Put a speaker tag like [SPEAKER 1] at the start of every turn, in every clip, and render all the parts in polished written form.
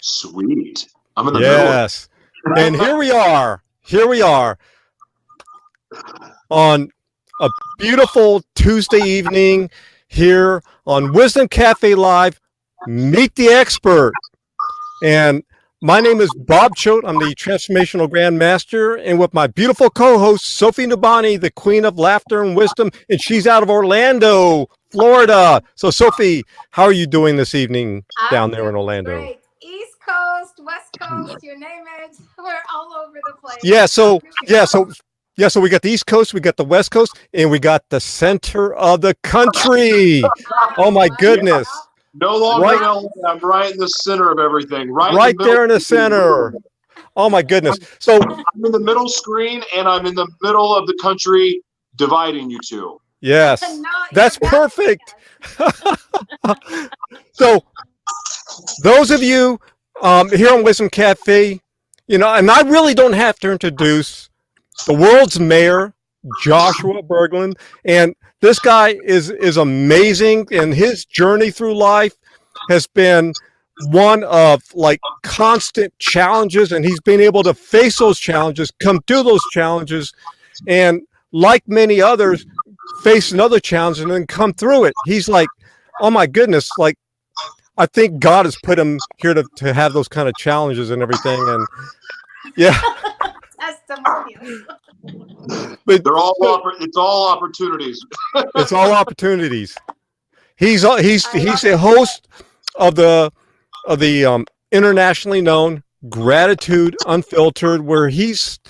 [SPEAKER 1] Sweet. I'm in the middle.
[SPEAKER 2] Yes. And here we are. Here we are on a beautiful Tuesday evening here on Wisdom Cafe Live. Meet the expert. And my name is Bob Choat. I'm the Transformational Grandmaster, and with my beautiful co-host, Sofie Nubani, the Queen of Laughter and Wisdom, and she's out of Orlando, Florida. So, Sofie, how are you doing this evening down there in Orlando?
[SPEAKER 3] Great. East Coast, West Coast, you name it. We're all over the place.
[SPEAKER 2] So we got the East Coast, we got the West Coast, and we got the center of the country. Oh my goodness.
[SPEAKER 1] No longer in LA, I'm right in the center of everything.
[SPEAKER 2] Right there in the center. Oh my goodness. So
[SPEAKER 1] I'm in the middle screen and I'm in the middle of the country dividing you two.
[SPEAKER 2] Yes. That's perfect. So those of you here on Wisdom Cafe, and I really don't have to introduce the world's mayor, Joshua Berglan, and this guy is amazing, and his journey through life has been one of like constant challenges, and he's been able to face those challenges, come through those challenges, and like many others, face another challenge and then come through it. He's like, oh my goodness, like I think God has put him here to have those kind of challenges and everything, and yeah.
[SPEAKER 3] Testimonials.
[SPEAKER 1] But it's all opportunities.
[SPEAKER 2] It's all opportunities. He's a host of the internationally known Gratitude Unfiltered, where he's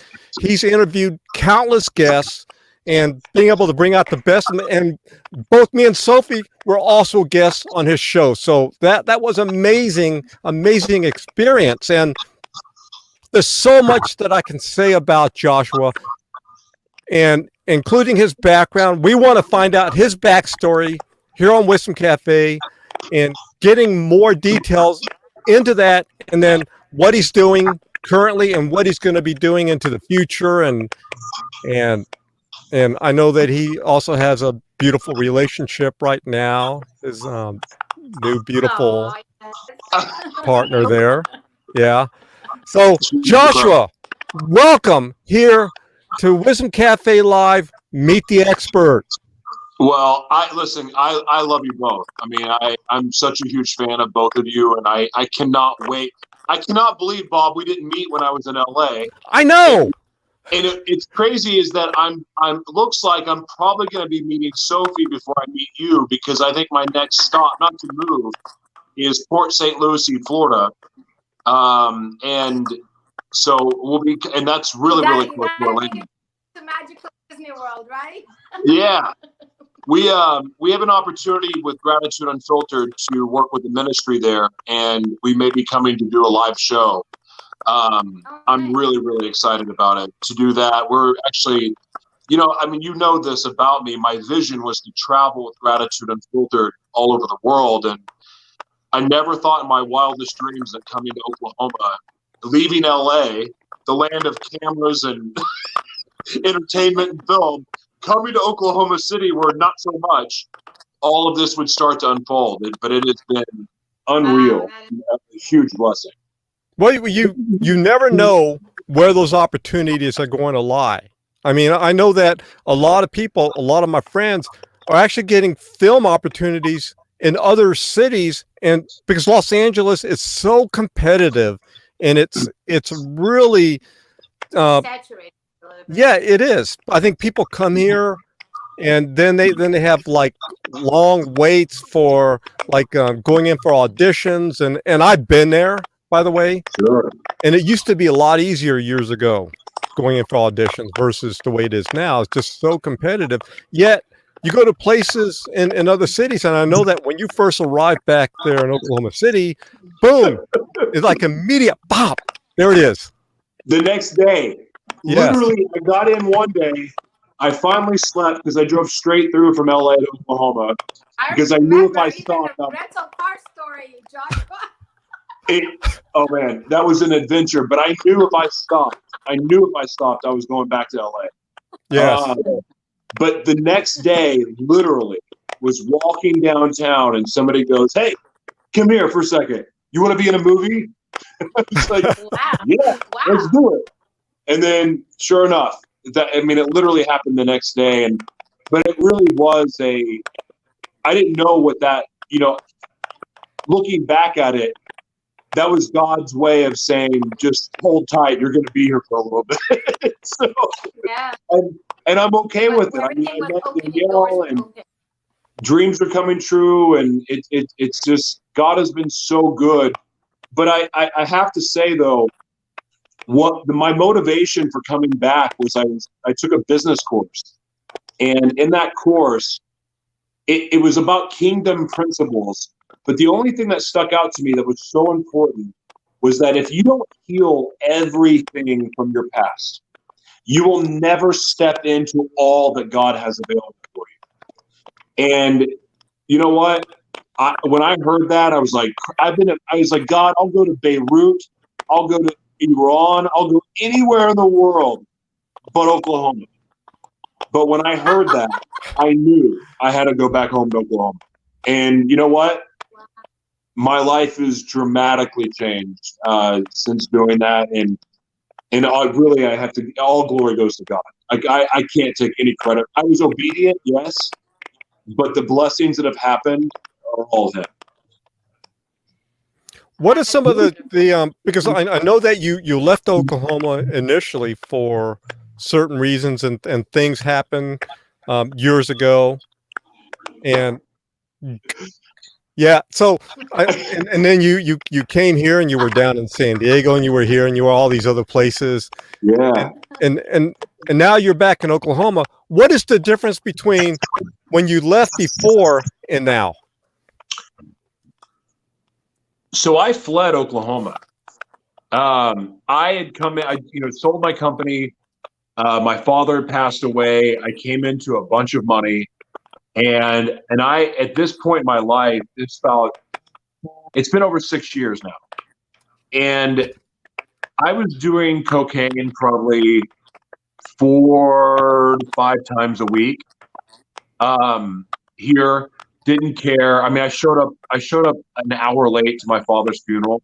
[SPEAKER 2] interviewed countless guests and being able to bring out the best. And both me and Sofie were also guests on his show, so that was amazing experience. And there's so much that I can say about Joshua, and including his background. We want to find out his backstory here on Wisdom Cafe and getting more details into that, and then what he's doing currently and what he's going to be doing into the future. And I know that he also has a beautiful relationship right now. His new beautiful partner there. Yeah. So, Joshua, welcome here to Wisdom Cafe Live. Meet the expert.
[SPEAKER 1] Well, I love you both. I mean, I'm such a huge fan of both of you, and I cannot wait. I cannot believe, Bob, we didn't meet when I was in LA.
[SPEAKER 2] I know.
[SPEAKER 1] And it's crazy is that looks like I'm probably going to be meeting Sofie before I meet you, because I think my next stop, not to move, is Port St. Lucie, Florida. And so and that's really close to Orlando.
[SPEAKER 3] The magical Disney World, right?
[SPEAKER 1] Yeah. We have an opportunity with Gratitude Unfiltered to work with the ministry there, and we may be coming to do a live show. I'm really excited about it, to do that. We're actually, this about me. My vision was to travel with Gratitude Unfiltered all over the world, and I never thought in my wildest dreams that coming to Oklahoma, leaving LA, the land of cameras and entertainment and film, coming to Oklahoma City where not so much, all of this would start to unfold. But it has been unreal, a huge blessing.
[SPEAKER 2] Well, you never know where those opportunities are going to lie. I mean, I know that a lot of my friends are actually getting film opportunities in other cities, and because Los Angeles is so competitive, and it's really
[SPEAKER 3] saturated a little bit.
[SPEAKER 2] Yeah, it is. I think people come here, and then they have like long waits for like going in for auditions, and I've been there, by the way.
[SPEAKER 1] Sure.
[SPEAKER 2] And it used to be a lot easier years ago going in for auditions versus the way it is now. It's just so competitive. Yet you go to places in other cities, and I know that when you first arrived back there in Oklahoma City, boom, it's like immediate pop. There it is.
[SPEAKER 1] The next day,
[SPEAKER 2] Yes.
[SPEAKER 1] literally, I got in one day. I finally slept because I drove straight through from LA to Oklahoma because I knew if I stopped.
[SPEAKER 3] Rental car story, Joshua.
[SPEAKER 1] Oh man, that was an adventure. But I knew if I stopped, I was going back to LA.
[SPEAKER 2] Yes.
[SPEAKER 1] But the next day, literally, was walking downtown, and somebody goes, "Hey, come here for a second. You want to be in a movie?" It's like,
[SPEAKER 3] Wow.
[SPEAKER 1] yeah, let's do it. And then, sure enough, it literally happened the next day. But it really was I didn't know what that, looking back at it, that was God's way of saying, just hold tight, you're going to be here for a little bit. So,
[SPEAKER 3] Yeah.
[SPEAKER 1] and I'm okay with it. I mean, I met Danielle, and dreams are coming true, and it's just, God has been so good. But I have to say, though, my motivation for coming back was I took a business course, and in that course, it was about kingdom principles. But the only thing that stuck out to me that was so important was that if you don't heal everything from your past, you will never step into all that God has available for you. And you know what? When I heard that, I was like, God, I'll go to Beirut, I'll go to Iran, I'll go anywhere in the world but Oklahoma. But when I heard that, I knew I had to go back home to Oklahoma. And you know what? My life has dramatically changed since doing that. And really, I have to, all glory goes to God. I can't take any credit. I was obedient, yes, but the blessings that have happened are all Him.
[SPEAKER 2] What are some of the because I know that you left Oklahoma initially for certain reasons, and things happened years ago, and yeah, so and then you came here, and you were down in San Diego, and you were here, and you were all these other places,
[SPEAKER 1] Yeah.
[SPEAKER 2] and now you're back in Oklahoma. What is the difference between when you left before and now?
[SPEAKER 1] So I fled Oklahoma. I had come in, sold my company. My father had passed away. I came into a bunch of money, and I, at this point in my life, it's been over 6 years now, and I was doing cocaine probably 4 to 5 times a week. Here, didn't care. I mean, I showed up an hour late to my father's funeral.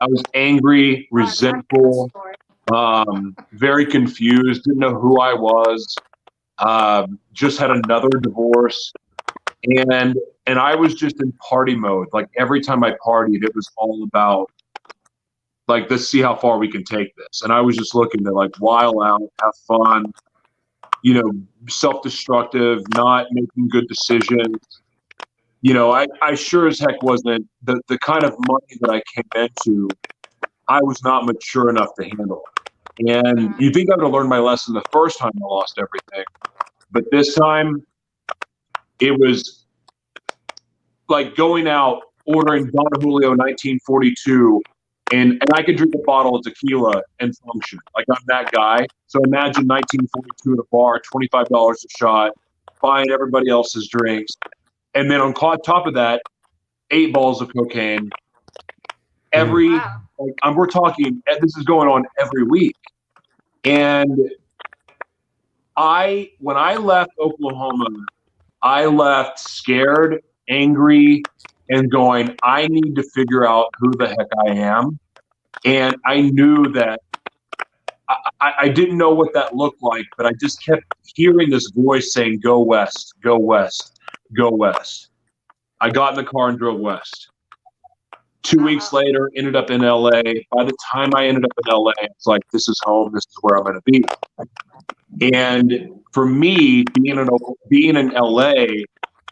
[SPEAKER 1] I was angry, resentful, very confused, didn't know who I was. Just had another divorce, and I was just in party mode. Like every time I partied, it was all about like, let's see how far we can take this. And I was just looking to like while out, have fun, self-destructive, not making good decisions. I sure as heck wasn't the kind of money that I came into. I was not mature enough to handle it. And you think I would have learned my lesson the first time I lost everything. But this time, it was like going out, ordering Don Julio 1942, and I could drink a bottle of tequila and function. Like, I'm that guy. So imagine 1942 at a bar, $25 a shot, buying everybody else's drinks. And then on top of that, 8 balls of cocaine. We're talking, this is going on every week. And when I left Oklahoma, I left scared, angry, and going, I need to figure out who the heck I am. And I knew that I didn't know what that looked like, but I just kept hearing this voice saying, go west, go west, go west. I got in the car and drove west. 2 weeks later, ended up in LA. By the time I ended up in LA, it's like, this is home. This is where I'm going to be. And for me, being in LA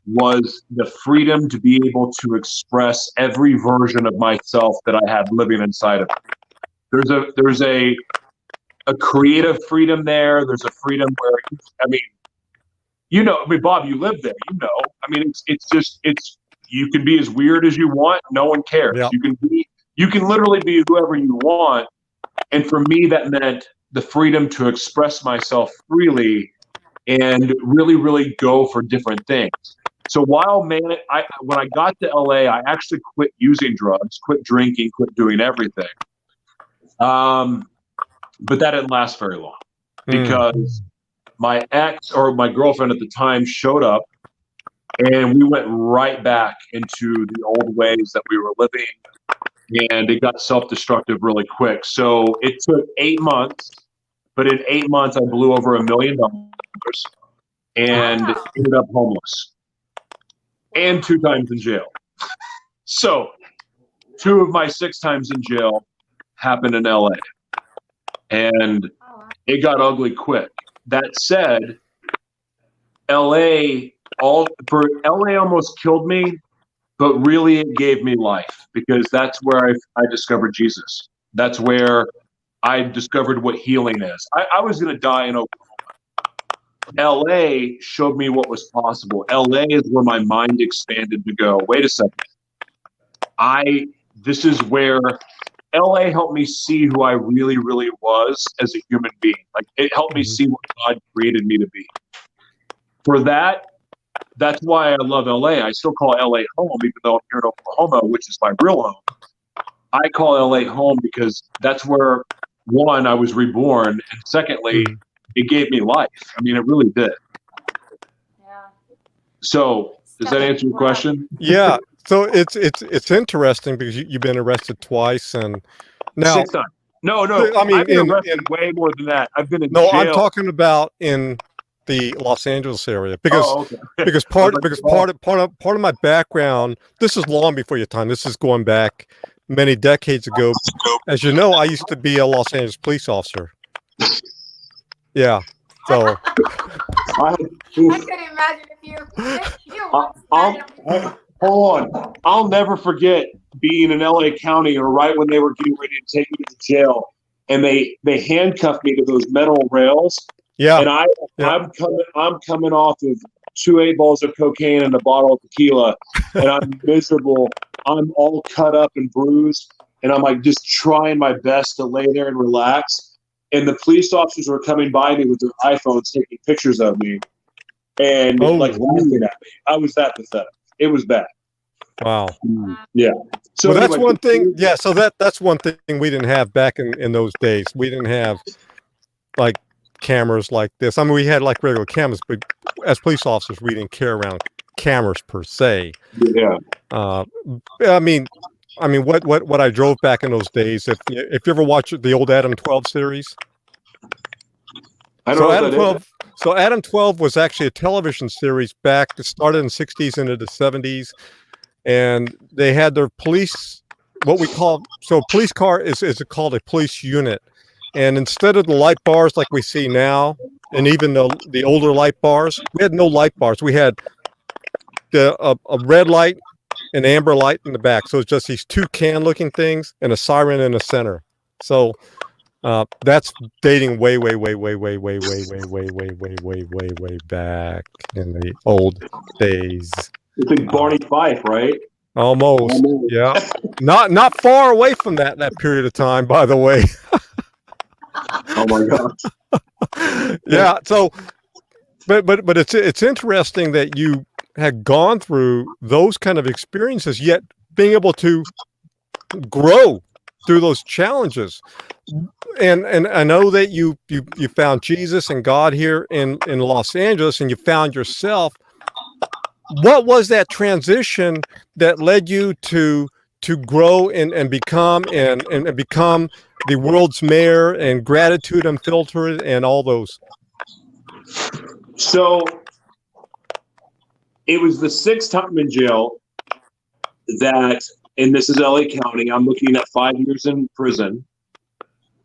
[SPEAKER 1] was the freedom to be able to express every version of myself that I had living inside of me. There's a creative freedom there. There's a freedom where, Bob, you live there, you can be as weird as you want. No one cares.
[SPEAKER 2] Yep.
[SPEAKER 1] You can literally be whoever you want. And for me, that meant the freedom to express myself freely and really, really go for different things. So when I got to LA, I actually quit using drugs, quit drinking, quit doing everything. But that didn't last very long because my ex, or my girlfriend at the time, showed up, and we went right back into the old ways that we were living. and it got self-destructive really quick. So it took 8 months, but in 8 months I blew over $1 million and ended up homeless and 2 times in jail. So 2 of my 6 times in jail happened in LA, and it got ugly quick. That said, LA almost killed me, but really it gave me life, because that's where I discovered Jesus. That's where I discovered what healing is. I was going to die in Oklahoma. LA showed me what was possible. LA is where my mind expanded to go, wait a second. This is where LA helped me see who I really, really was as a human being. Like, it helped me see what God created me to be. For that, that's why I love LA. I still call LA home, even though I'm here in Oklahoma, which is my real home. I call LA home because that's where, one, I was reborn, and secondly, it gave me life. I mean, it really did.
[SPEAKER 3] Yeah.
[SPEAKER 1] So, does that answer your question?
[SPEAKER 2] Yeah. So it's interesting because you've been arrested twice, and now
[SPEAKER 1] 6 times. No.
[SPEAKER 2] I mean,
[SPEAKER 1] I've been arrested way more than that. I've been in
[SPEAKER 2] no,
[SPEAKER 1] jail.
[SPEAKER 2] I'm talking about in the Los Angeles area, because because part of my background. This is long before your time. This is going back many decades ago. As you know, I used to be a Los Angeles police officer. Yeah. So
[SPEAKER 3] I couldn't imagine if you
[SPEAKER 1] hold on. I'll never forget being in LA County, or right when they were getting ready to take me to jail, and they handcuffed me to those metal rails.
[SPEAKER 2] Yeah.
[SPEAKER 1] And I'm coming off of 2 8-balls of cocaine and a bottle of tequila, and I'm miserable. I'm all cut up and bruised, and I'm like just trying my best to lay there and relax. And the police officers were coming by me with their iPhones taking pictures of me and like laughing at me. I was that pathetic. It was bad.
[SPEAKER 2] Wow.
[SPEAKER 1] Yeah. So
[SPEAKER 2] that's one thing. Yeah. So that's one thing we didn't have back in those days. We didn't have like cameras like this. I mean, we had like regular cameras, but as police officers, we didn't carry around cameras per se.
[SPEAKER 1] Yeah.
[SPEAKER 2] I mean, what I drove back in those days. If you ever watch the old Adam 12 series,
[SPEAKER 1] I don't know Adam 12.
[SPEAKER 2] So Adam 12 was actually a television series back. It started in the 60s into the 70s, and they had their police. What we call a police car is called a police unit, and instead of the light bars like we see now, and even the older light bars, we had no light bars. We had a red light, an amber light in the back. So it's just these 2 can-looking things and a siren in the center. So that's dating way back in the old days.
[SPEAKER 1] It's like Barney Fife, right?
[SPEAKER 2] Almost. Yeah. Not far away from that period of time, by the way.
[SPEAKER 1] Oh my gosh.
[SPEAKER 2] Yeah. So, but it's interesting that you had gone through those kind of experiences, yet being able to grow through those challenges. And I know that you found Jesus and God here in Los Angeles, and you found yourself. What was that transition that led you to grow and become and become the world's mayor and Gratitude Unfiltered and all those?
[SPEAKER 1] So it was the 6th time in jail that, and this is LA County, I'm looking at 5 years in prison.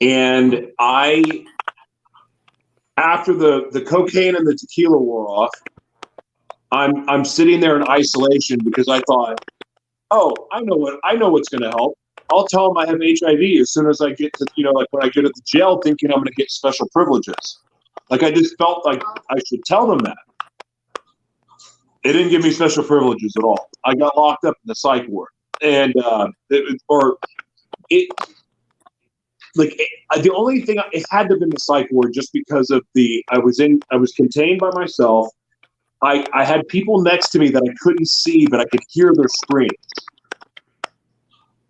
[SPEAKER 1] And after the cocaine and the tequila wore off, I'm sitting there in isolation because I thought, oh, I know what's going to help. I'll tell them I have HIV as soon as I get to, like when I get to the jail, thinking I'm going to get special privileges. Like, I just felt like I should tell them that. It didn't give me special privileges at all. I got locked up in the psych ward, and the only thing, it had to have been the psych ward, just because of I was contained by myself. I had people next to me that I couldn't see, but I could hear their screams.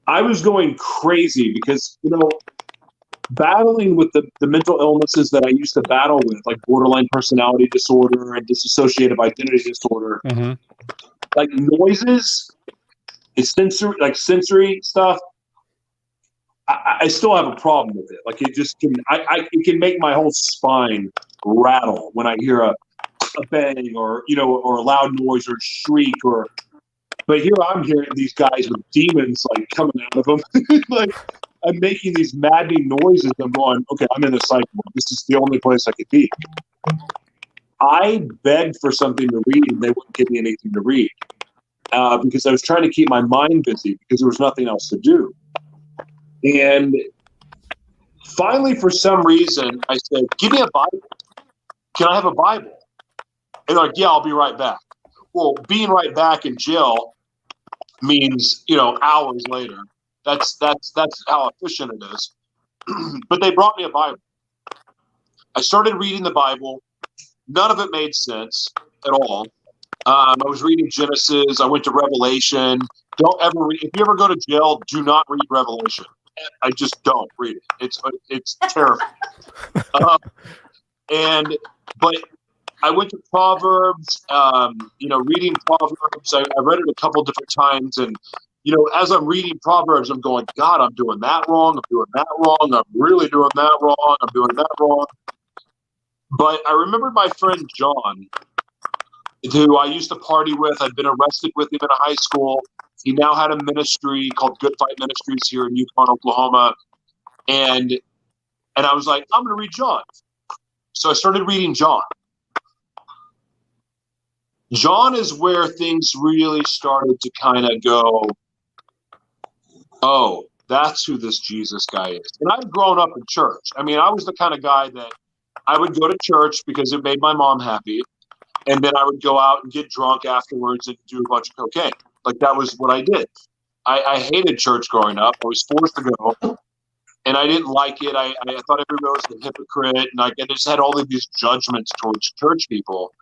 [SPEAKER 1] I was going crazy because, battling with the mental illnesses that I used to battle with, like borderline personality disorder and dissociative identity disorder, like noises, it's sensory stuff. I still have a problem with it. Like it just can, it can make my whole spine rattle when I hear a bang or, you know, or a loud noise or shriek but here I'm hearing these guys with demons like coming out of them. Like I'm making these maddening noises. I'm going, okay, I'm in a cycle. This is the only place I could be. I begged for something to read and they wouldn't give me anything to read because I was trying to keep my mind busy because there was nothing else to do. And finally, for some reason, I said, give me a Bible. Can I have a Bible? And they're like, yeah, I'll be right back. Well, being right back in jail means, you know, hours later. That's how efficient it is. But they brought me a Bible. I started reading the Bible. None of it made sense at all. I was reading Genesis. I went to Revelation. Don't ever read. If you ever go to jail, do not read Revelation. I just don't read it. It's terrible. But I went to Proverbs. You know, reading Proverbs. I read it a couple different times, and you know, as I'm reading Proverbs, I'm going, God, I'm doing that wrong. I'm doing that wrong. I'm really doing that wrong. I'm doing that wrong. But I remembered my friend John, who I used to party with. I'd been arrested with him in a high school. He now had a ministry called Good Fight Ministries here in Yukon, Oklahoma. And I was like, I'm going to read John. So I started reading John. John is where things really started to kind of go, oh, that's who this Jesus guy is. And I'd grown up in church. I mean, I was the kind of guy that I would go to church because it made my mom happy. And then I would go out and get drunk afterwards and do a bunch of cocaine. Like that was what I did. I hated church growing up. I was forced to go. And I didn't like it. I thought everybody was a hypocrite. And I just had all of these judgments towards church people.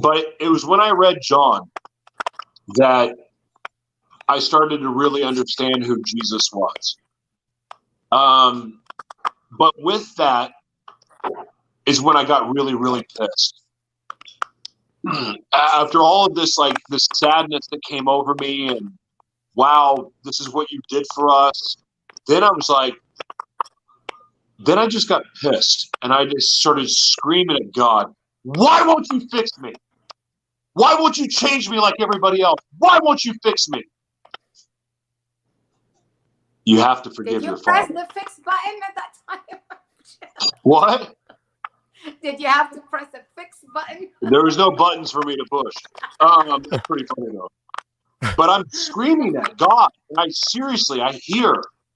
[SPEAKER 1] But it was when I read John that I started to really understand who Jesus was. But with that is when I got really, really pissed. After all of this, like this sadness that came over me and wow, this is what you did for us. Then I was like, then I just got pissed and I just started screaming at God, why won't you fix me? Why won't you change me like everybody else? Why won't you fix me? You have to forgive your father.
[SPEAKER 3] Did you press the fix button at that time?
[SPEAKER 1] What?
[SPEAKER 3] Did you have to press the fix button?
[SPEAKER 1] There was no buttons for me to push. That's pretty funny though. But I'm screaming at God. And I hear,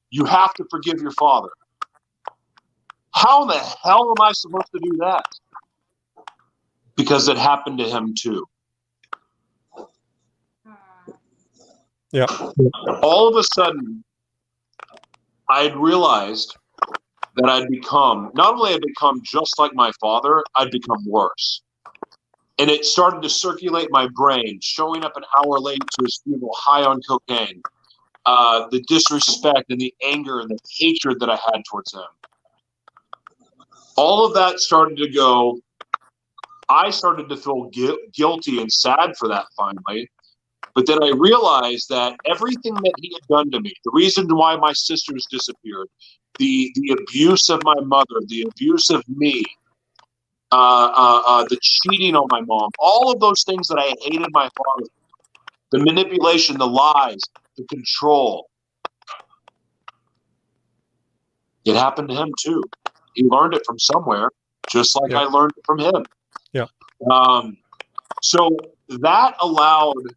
[SPEAKER 1] you have to forgive your father. How in the hell am I supposed to do that? Because it happened to him too.
[SPEAKER 2] Yeah.
[SPEAKER 1] All of a sudden, I had realized that not only had become just like my father, I'd become worse. And it started to circulate my brain, showing up an hour late to his funeral, high on cocaine. The disrespect and the anger and the hatred that I had towards him. All of that started to go. I started to feel guilty and sad for that finally. But then I realized that everything that he had done to me, the reason why my sisters disappeared, the abuse of my mother, the abuse of me, the cheating on my mom, all of those things that I hated my father, the manipulation, the lies, the control, it happened to him too. He learned it from somewhere, just like I learned it from him.
[SPEAKER 2] Yeah.
[SPEAKER 1] So that allowed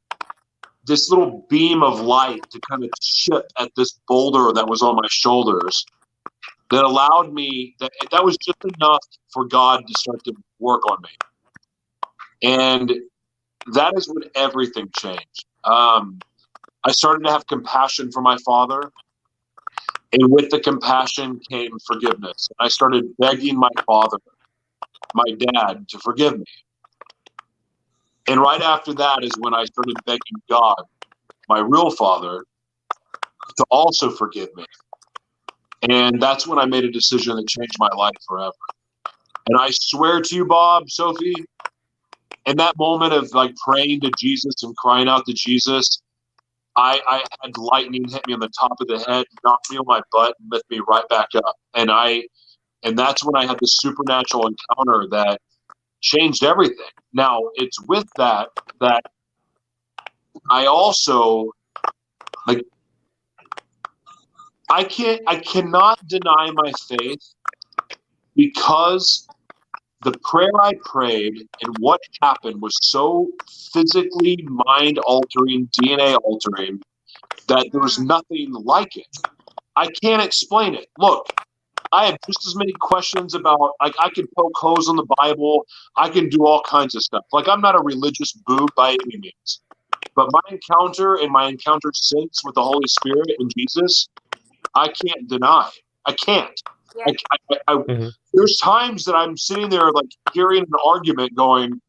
[SPEAKER 1] this little beam of light to kind of chip at this boulder that was on my shoulders that allowed me, that was just enough for God to start to work on me. And that is when everything changed. I started to have compassion for my father. And with the compassion came forgiveness. I started begging my father, my dad, to forgive me. And right after that is when I started begging God, my real father, to also forgive me. And that's when I made a decision that changed my life forever. And I swear to you, Bob, Sofie, in that moment of like praying to Jesus and crying out to Jesus, I had lightning hit me on the top of the head, knock me on my butt, and lift me right back up. And that's when I had the supernatural encounter that changed everything. Now, it's with that I also, like, I cannot deny my faith, because the prayer I prayed and what happened was so physically mind altering, DNA altering, that there was nothing like it. I can't explain it. Look, I have just as many questions about, like, I can poke holes in the Bible. I can do all kinds of stuff. Like, I'm not a religious boob by any means. But my encounter and my encounter since with the Holy Spirit and Jesus, I can't deny. I can't.
[SPEAKER 3] Yeah.
[SPEAKER 1] There's times that I'm sitting there, like, hearing an argument going,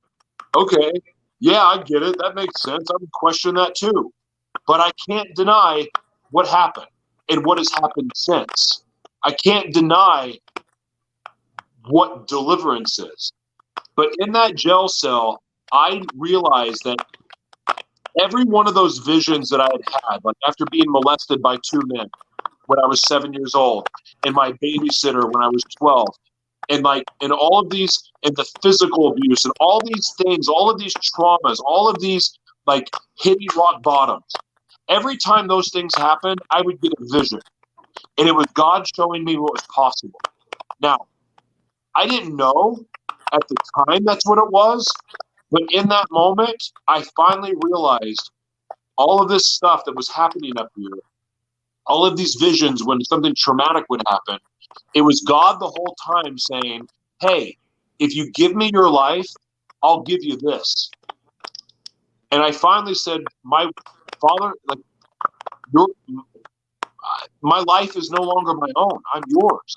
[SPEAKER 1] okay, yeah, I get it. That makes sense. I'm questioning that too. But I can't deny what happened and what has happened since. I can't deny what deliverance is. But in that jail cell, I realized that every one of those visions that I had, like after being molested by 2 men when I was 7 years old, and my babysitter when I was 12, and all of these, and the physical abuse, and all these things, all of these traumas, all of these, like, hitting rock bottoms. Every time those things happened, I would get a vision, and it was God showing me what was possible. Now, I didn't know at the time that's what it was, but in that moment, I finally realized all of this stuff that was happening up here, all of these visions when something traumatic would happen, it was God the whole time saying, hey, if you give me your life, I'll give you this. And I finally said, my Father, like, my life is no longer my own. I'm yours.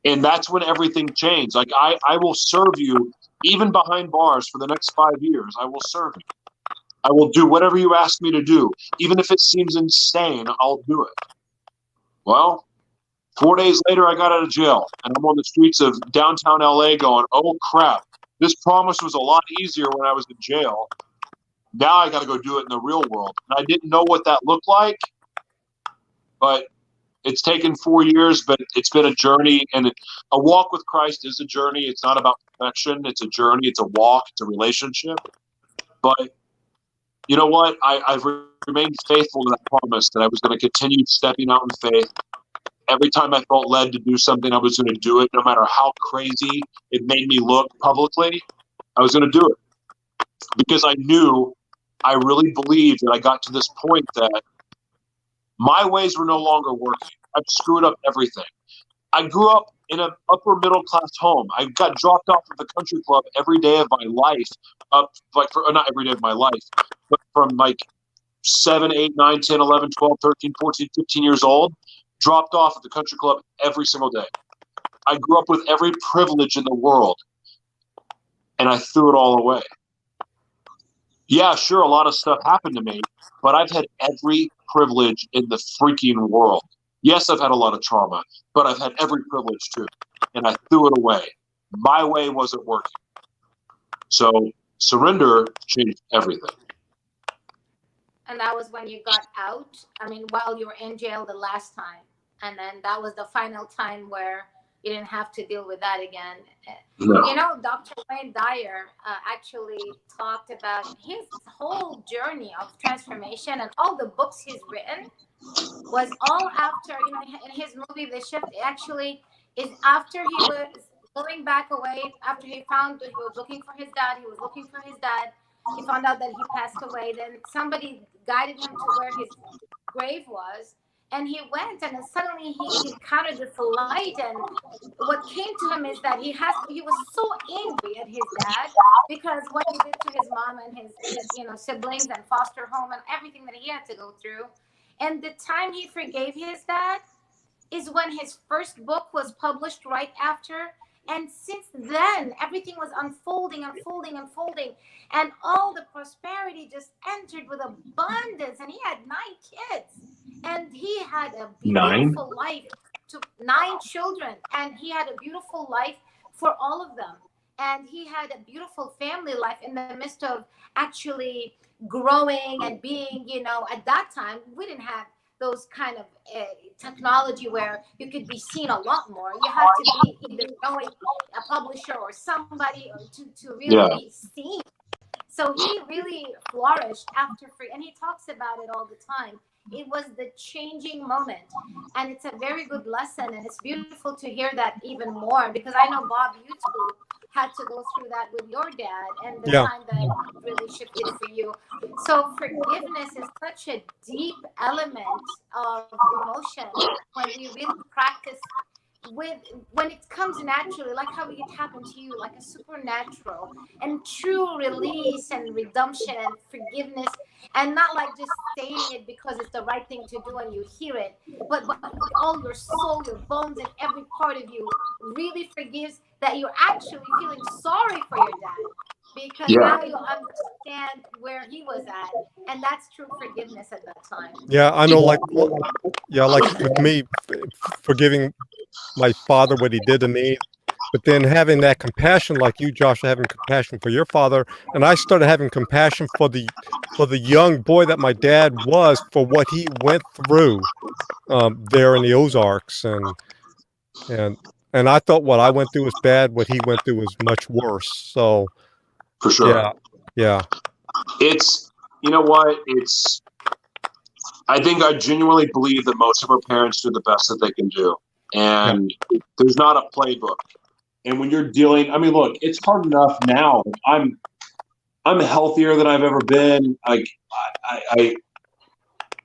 [SPEAKER 1] And that's when everything changed. Like, I will serve you even behind bars for the next 5 years. I will serve you. I will do whatever you ask me to do. Even if it seems insane, I'll do it. Well, 4 days later, I got out of jail, and I'm on the streets of downtown LA going, oh, crap. This promise was a lot easier when I was in jail. Now I got to go do it in the real world. And I didn't know what that looked like, but it's taken 4 years, but it's been a journey, and a walk with Christ is a journey. It's not about perfection. It's a journey. It's a walk. It's a relationship. But you know what? I've remained faithful to that promise that I was going to continue stepping out in faith. Every time I felt led to do something, I was going to do it, no matter how crazy it made me look publicly. I was going to do it because I knew, I really believed that I got to this point that my ways were no longer working. I've screwed up everything. I grew up in an upper middle class home. I got dropped off at the country club every day of my life, not every day of my life, but from like 7, 8, 9, 10, 11, 12, 13, 14, 15 years old, dropped off at the country club every single day. I grew up with every privilege in the world, and I threw it all away. Yeah, sure, a lot of stuff happened to me, but I've had every privilege in the freaking world. Yes, I've had a lot of trauma, but I've had every privilege too, and I threw it away. My way wasn't working. So surrender changed everything.
[SPEAKER 3] And that was when you got out. I mean, while you were in jail the last time. And then that was the final time where you didn't have to deal with that again.
[SPEAKER 1] No.
[SPEAKER 3] You know, Dr. Wayne Dyer actually talked about his whole journey of transformation, and all the books he's written was all after, you know, in his movie, The Shift, actually is after he was going back away, after he found that he was looking for his dad. He found out that he passed away. Then somebody guided him to where his grave was, and he went, and then suddenly he encountered this light. And what came to him is that he was so angry at his dad because what he did to his mom and his siblings and foster home and everything that he had to go through. And the time he forgave his dad is when his first book was published right after. And since then, everything was unfolding. And all the prosperity just entered with abundance. And he had 9 kids. And he had a beautiful life to 9 children. And he had a beautiful life for all of them. and he had a beautiful family life in the midst of actually growing and being, at that time we didn't have those kind of technology where you could be seen a lot more. You had to be either knowing a publisher or somebody or to really
[SPEAKER 1] Yeah.
[SPEAKER 3] be seen. So he really flourished after free, and he talks about it all the time. It was the changing moment, and it's a very good lesson, and it's beautiful to hear that even more, because I know, Bob, you too had to go through that with your dad and the
[SPEAKER 2] Yeah.
[SPEAKER 3] time that it really shifted for you. So forgiveness is such a deep element of emotion when we really practice with, when it comes naturally, like how it happened to you, like a supernatural and true release and redemption and forgiveness, and not like just saying it because it's the right thing to do and you hear it, but all your soul, your bones, and every part of you really forgives, that you're actually feeling sorry for your dad because
[SPEAKER 1] Yeah.
[SPEAKER 3] now you understand where he was at, and that's true forgiveness at that time.
[SPEAKER 2] Yeah, I know. Like, yeah, like with me, forgiving my father what he did to me, but then having that compassion, like you, Josh, having compassion for your father, and I started having compassion for the young boy that my dad was, for what he went through there in the Ozarks, and and I thought what I went through was bad. What he went through was much worse. So
[SPEAKER 1] For sure.
[SPEAKER 2] yeah, yeah,
[SPEAKER 1] It's, you know what? I think I genuinely believe that most of our parents do the best that they can do.
[SPEAKER 2] yeah,
[SPEAKER 1] And there's not a playbook. And when you're dealing, I mean, look, it's hard enough now. I'm healthier than I've ever been. Like I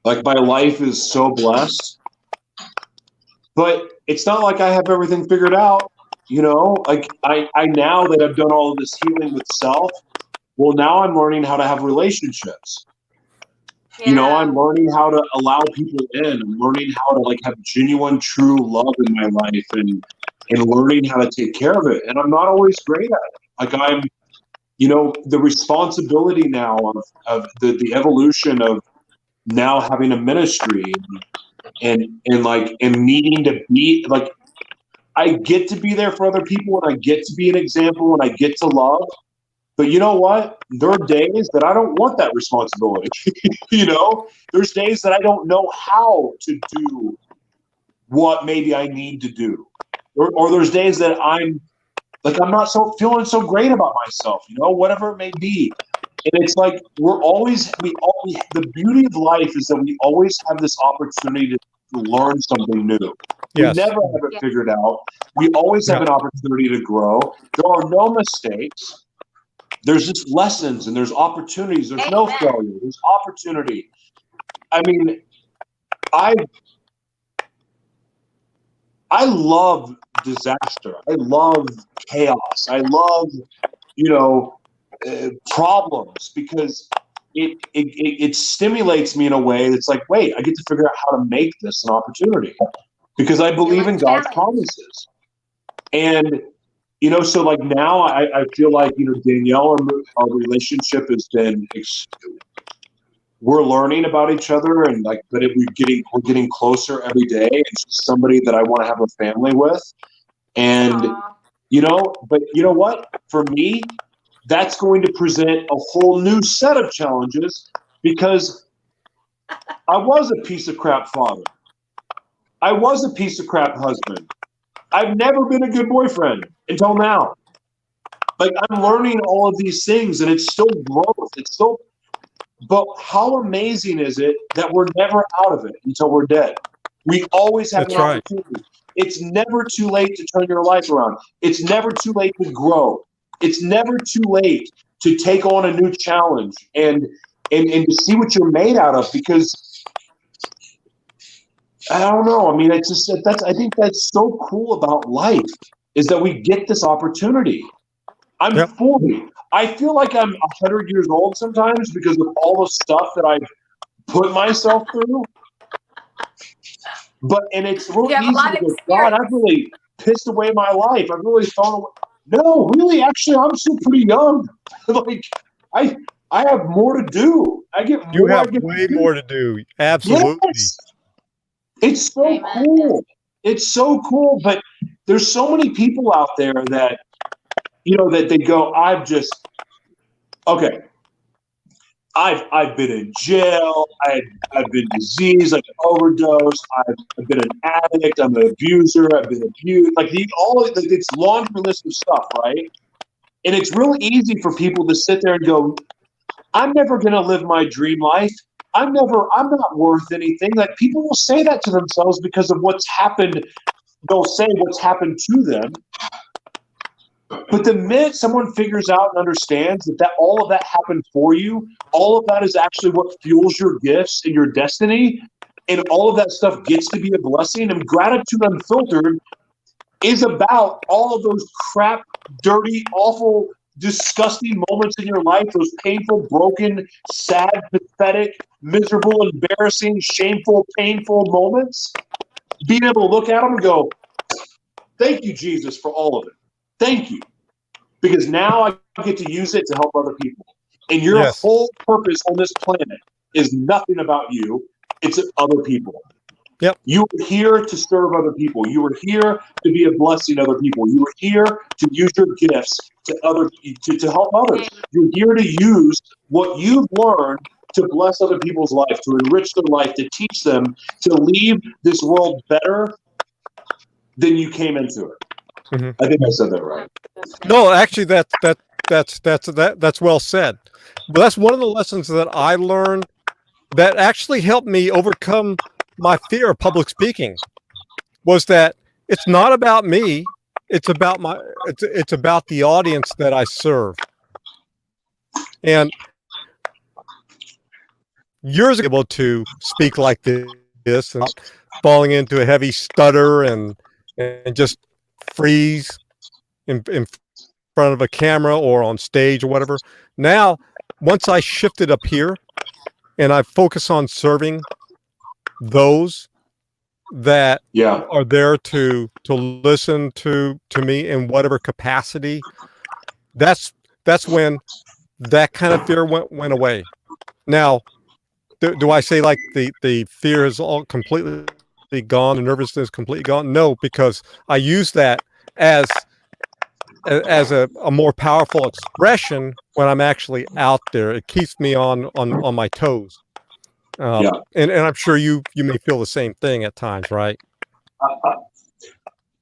[SPEAKER 1] like my life is so blessed. But it's not like I have everything figured out, Like I now that I've done all of this healing with self, well, now I'm learning how to have relationships. I'm learning how to allow people in. I'm learning how to like have genuine, true love in my life, and learning how to take care of it. And I'm not always great at it. Like I'm, the responsibility now of the evolution of now having a ministry and needing to be like, I get to be there for other people, and I get to be an example, and I get to love. But you know what? There are days that I don't want that responsibility. There's days that I don't know how to do what maybe I need to do. Or there's days that I'm not so feeling so great about myself, whatever it may be. And it's like the beauty of life is that we always have this opportunity to learn something new. We
[SPEAKER 2] yes,
[SPEAKER 1] never have it figured out. We always have an opportunity to grow. There are no mistakes. There's just lessons and there's opportunities. There's no failure. There's opportunity. I mean, I love disaster. I love chaos. I love, problems, because it stimulates me in a way that's like, wait, I get to figure out how to make this an opportunity, because I believe in God's promises. And so like now I feel like, Danielle, our relationship has been, we're learning about each other, and like, but we're getting closer every day. It's just somebody that I want to have a family with. And, but you know what? For me, that's going to present a whole new set of challenges, because I was a piece of crap father. I was a piece of crap husband. I've never been a good boyfriend until now. Like, I'm learning all of these things, and it's still growth. But how amazing is it that we're never out of it until we're dead? We always have an opportunity. It's never too late to turn your life around. It's never too late to grow. It's never too late to take on a new challenge and to see what you're made out of, because I don't know. I mean, I think that's so cool about life, is that we get this opportunity. I'm 40. I feel like I'm 100 years old sometimes because of all the stuff that I've put myself through. And it's real easy to go, God, I've really pissed away my life. I've really thrown away. No, really, actually, I'm still pretty young. Like, I have more to do.
[SPEAKER 2] You have way more to do. Absolutely.
[SPEAKER 1] Yes. It's so cool. It's so cool. But there's so many people out there that, that they go, okay, I've been in jail, I've been diseased, like overdose, I've been an addict, I'm an abuser, I've been abused, it's laundry list of stuff, right? And it's really easy for people to sit there and go, I'm never gonna live my dream life. I'm not worth anything. Like, people will say that to themselves because of what's happened. They'll say what's happened to them. But the minute someone figures out and understands that all of that happened for you, all of that is actually what fuels your gifts and your destiny, and all of that stuff gets to be a blessing. And Gratitude Unfiltered is about all of those crap, dirty, awful, disgusting moments in your life, those painful, broken, sad, pathetic, miserable, embarrassing, shameful, painful moments. Being able to look at them and go, thank you, Jesus, for all of it. Thank you. Because now I get to use it to help other people. And your whole purpose on this planet is nothing about you. It's other people.
[SPEAKER 2] Yep.
[SPEAKER 1] You were here to serve other people. You were here to be a blessing to other people. You were here to use your gifts to help others. You're here to use what you've learned to bless other people's life, to enrich their life, to teach them to leave this world better than you came into it. Mm-hmm. I think I said that right.
[SPEAKER 2] No, actually, that's well said. But that's one of the lessons that I learned that actually helped me overcome my fear of public speaking. Was that it's not about me; it's about it's about the audience that I serve. And years ago, to speak like this and falling into a heavy stutter and just freeze in front of a camera or on stage or whatever. Now, once I shifted up here and I focus on serving those that are there to listen to me in whatever capacity, that's when that kind of fear went away. Now, do I say like the fear is all completely gone, the nervousness completely gone? No, because I use that as a more powerful expression when I'm actually out there. It keeps me on my toes. And I'm sure you may feel the same thing at times, right?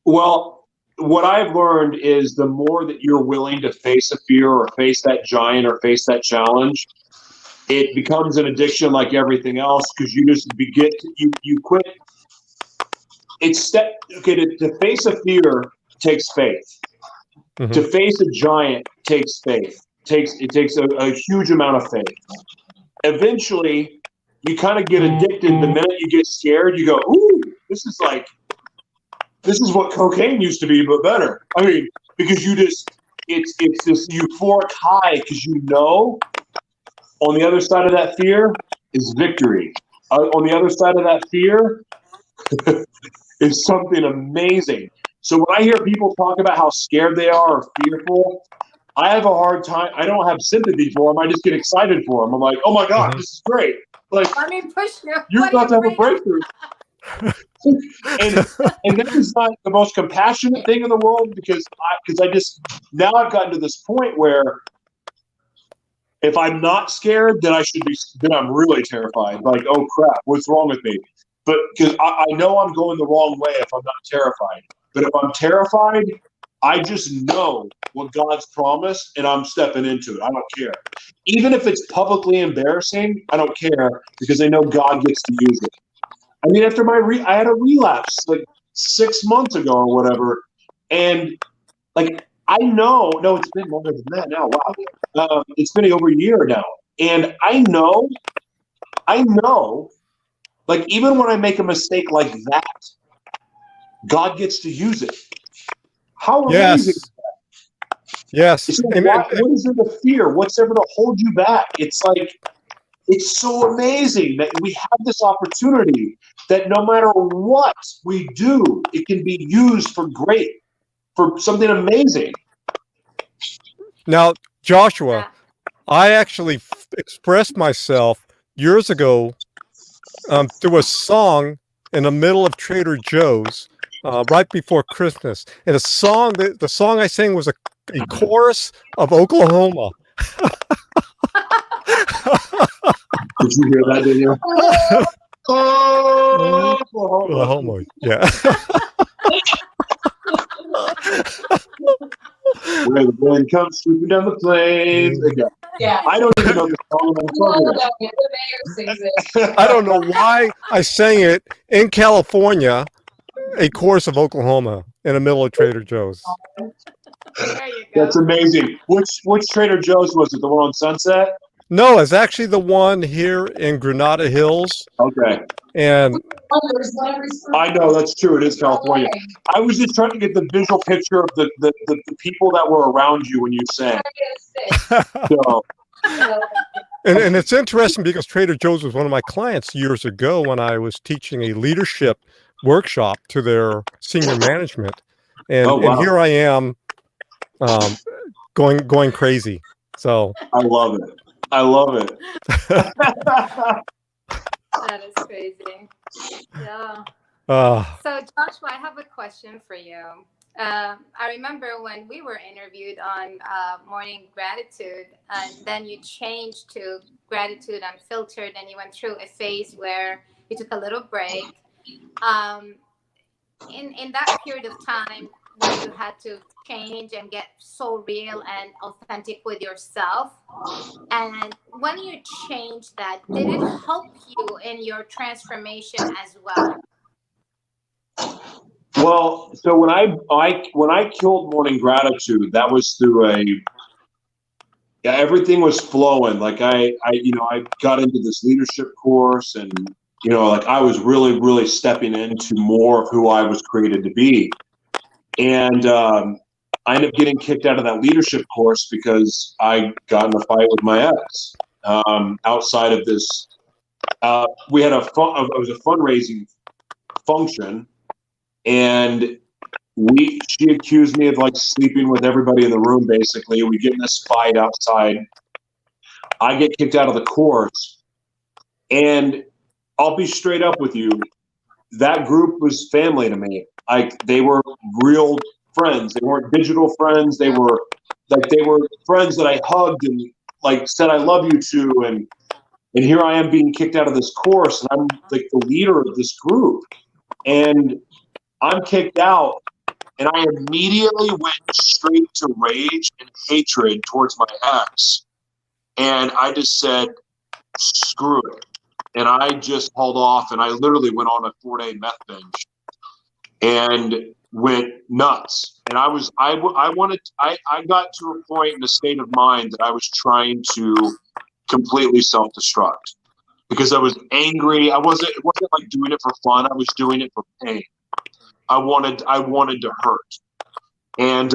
[SPEAKER 1] Well, what I've learned is the more that you're willing to face a fear or face that giant or face that challenge, it becomes an addiction like everything else, because you just you quit. To face a fear takes faith. Mm-hmm. To face a giant takes faith. It takes a huge amount of faith. Eventually, you kind of get addicted. The minute you get scared, you go, ooh, this is what cocaine used to be, but better. I mean, because it's this euphoric high, because on the other side of that fear is victory. On the other side of that fear is something amazing. So when I hear people talk about how scared they are or fearful, I have a hard time. I don't have sympathy for them. I just get excited for them. I'm like, oh my God, this is great. Like, you're about to have a breakthrough. and that is not the most compassionate thing in the world, because now I've gotten to this point where if I'm not scared, then I'm really terrified. Like, oh crap, what's wrong with me? But because I know I'm going the wrong way if I'm not terrified. But if I'm terrified, I just know what God's promised, and I'm stepping into it. I don't care. Even if it's publicly embarrassing, I don't care, because I know God gets to use it. I mean, after I had a relapse like 6 months ago or whatever, and like I know, no, it's been longer than that now. Wow, it's been over a year now, and I know, like even when I make a mistake like that, God gets to use it. How amazing is that?
[SPEAKER 2] Yes.
[SPEAKER 1] What is there to fear? What's ever to hold you back? It's like, it's so amazing that we have this opportunity that no matter what we do, it can be used for something amazing.
[SPEAKER 2] Now, Joshua, I actually expressed myself years ago through a song in the middle of Trader Joe's right before Christmas. And the song I sang was a a chorus of Oklahoma.
[SPEAKER 1] Did you hear that, Daniel? Oh,
[SPEAKER 2] Oklahoma. Yeah.
[SPEAKER 1] Where the wind comes sweeping down the plains.
[SPEAKER 4] Yeah.
[SPEAKER 1] I don't even know the song.
[SPEAKER 2] I don't know why I sang it in California, a chorus of Oklahoma in the middle of Trader Joe's.
[SPEAKER 3] There you go.
[SPEAKER 1] That's amazing. Which Trader Joe's was it? The one on Sunset?
[SPEAKER 2] No, it's actually the one here in Granada Hills.
[SPEAKER 1] Okay.
[SPEAKER 2] And
[SPEAKER 1] I know, that's true. It is California. I was just trying to get the visual picture of the people that were around you when you sang. So,
[SPEAKER 2] and it's interesting because Trader Joe's was one of my clients years ago when I was teaching a leadership workshop to their senior management. And,
[SPEAKER 1] oh, wow.
[SPEAKER 2] and here I am going crazy. So
[SPEAKER 1] I love it. I love it.
[SPEAKER 3] That is crazy. Yeah. So Joshua, I have a question for you. I remember when we were interviewed on Morning Gratitude, and then you changed to Gratitude Unfiltered, and you went through a phase where you took a little break. In that period of time where you had to change and get so real and authentic with yourself, and when you changed that, did it help you in your transformation as well?
[SPEAKER 1] Well, so when I killed Morning Gratitude, that was through everything was flowing. Like I got into this leadership course, and like I was really, really stepping into more of who I was created to be. And I ended up getting kicked out of that leadership course because I got in a fight with my ex. Outside of this, we had it was a fundraising function, and she accused me of like sleeping with everybody in the room. Basically, we get in this fight outside. I get kicked out of the course, and I'll be straight up with you. That group was family to me. They were real friends. They weren't digital friends. They were friends that I hugged and like said I love you to. And here I am being kicked out of this course, and I'm like the leader of this group, and I'm kicked out, and I immediately went straight to rage and hatred towards my ex, and I just said, screw it. And I just hauled off, and I literally went on a 4-day meth binge and went nuts. And I got to a point in a state of mind that I was trying to completely self-destruct because I was angry. It wasn't like doing it for fun. I was doing it for pain. I wanted to hurt. And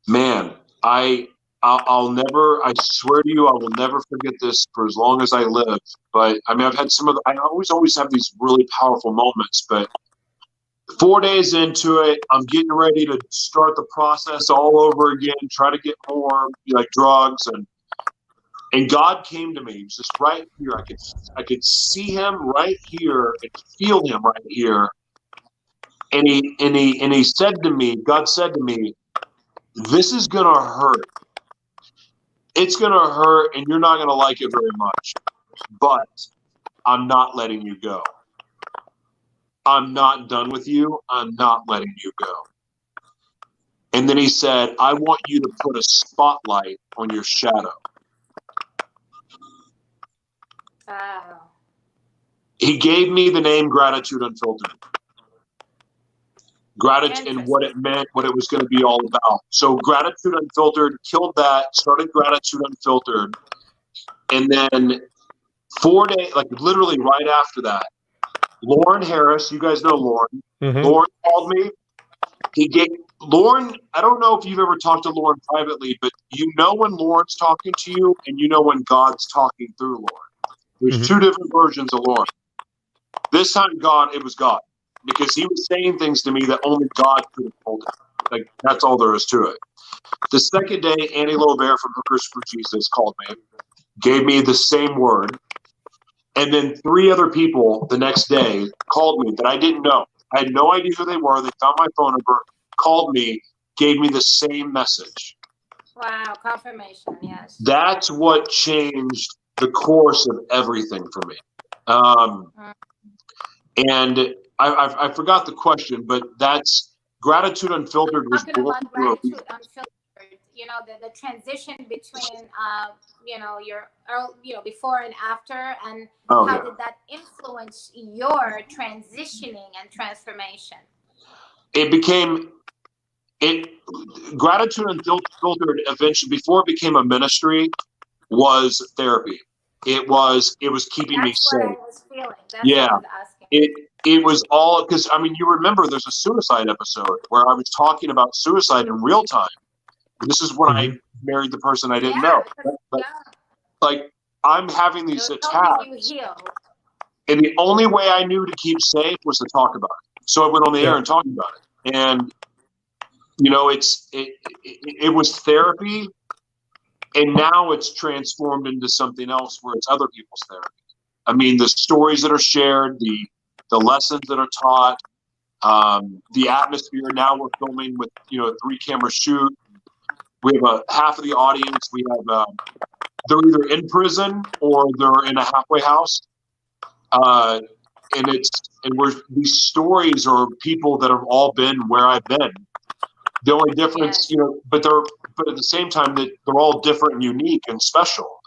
[SPEAKER 1] man, I'll never, I swear to you, I will never forget this for as long as I live. But I mean, I've had I always have these really powerful moments, but 4 days into it, I'm getting ready to start the process all over again, try to get more like drugs, and God came to me. He was just right here. I could see him right here and feel him right here. And he said to me, God said to me, this is gonna hurt. It's going to hurt, and you're not going to like it very much, but I'm not letting you go. I'm not done with you. I'm not letting you go. And then he said, I want you to put a spotlight on your shadow.
[SPEAKER 3] Wow.
[SPEAKER 1] He gave me the name Gratitude Unfiltered. Gratitude and what it meant, what it was going to be all about. So Gratitude Unfiltered, killed that, started Gratitude Unfiltered. And then 4 days, like literally right after that, Lauren Harris, you guys know Lauren.
[SPEAKER 2] Mm-hmm.
[SPEAKER 1] Lauren called me. Lauren, I don't know if you've ever talked to Lauren privately, but you know when Lauren's talking to you and you know when God's talking through Lauren. There's two different versions of Lauren. This time it was God. Because he was saying things to me that only God could have told him. Like, that's all there is to it. The second day, Annie Lobert from Hookers for Jesus called me, gave me the same word. And then 3 other people the next day called me that I didn't know. I had no idea who they were. They found my phone number. called me gave me the same message.
[SPEAKER 3] Wow, confirmation, yes.
[SPEAKER 1] That's what changed the course of everything for me. And I forgot the question, but that's Gratitude Unfiltered was
[SPEAKER 3] Talking
[SPEAKER 1] born
[SPEAKER 3] about
[SPEAKER 1] through
[SPEAKER 3] Gratitude Unfiltered, you know, the transition between, you know, your early, you know, before and after, and how did that influence your transitioning and transformation?
[SPEAKER 1] It became Gratitude Unfiltered eventually, before it became a ministry, was therapy. It was keeping me safe.
[SPEAKER 3] That's what I was feeling. That's what I was asking.
[SPEAKER 1] It was all because, I mean, you remember there's a suicide episode where I was talking about suicide in real time. This is when I married the person I didn't know. But, like, I'm having these attacks.
[SPEAKER 3] You heal.
[SPEAKER 1] And the only way I knew to keep safe was to talk about it. So I went on the air and talked about it. And, you know, it was therapy. And now it's transformed into something else where it's other people's therapy. I mean, the stories that are shared, the lessons that are taught, the atmosphere. Now we're filming with, you know, a 3-camera shoot. We have half of the audience. We have they're either in prison or they're in a halfway house, and these stories are people that have all been where I've been. The only difference, you know, but at the same time that they're all different and unique and special,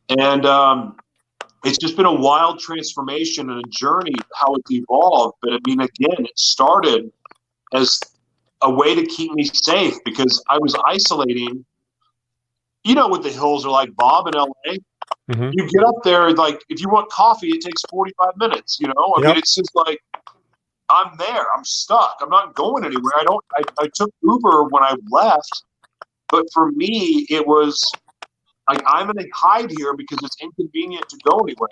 [SPEAKER 1] and it's just been a wild transformation and a journey how it's evolved. But I mean, again, it started as a way to keep me safe because I was isolating. You know what the hills are like, Bob, in LA? You get up there, like, if you want coffee, it takes 45 minutes, you know? I mean, it's just like, I'm there. I'm stuck. I'm not going anywhere. I took Uber when I left, but for me, it was like, I'm going to hide here because it's inconvenient to go anywhere.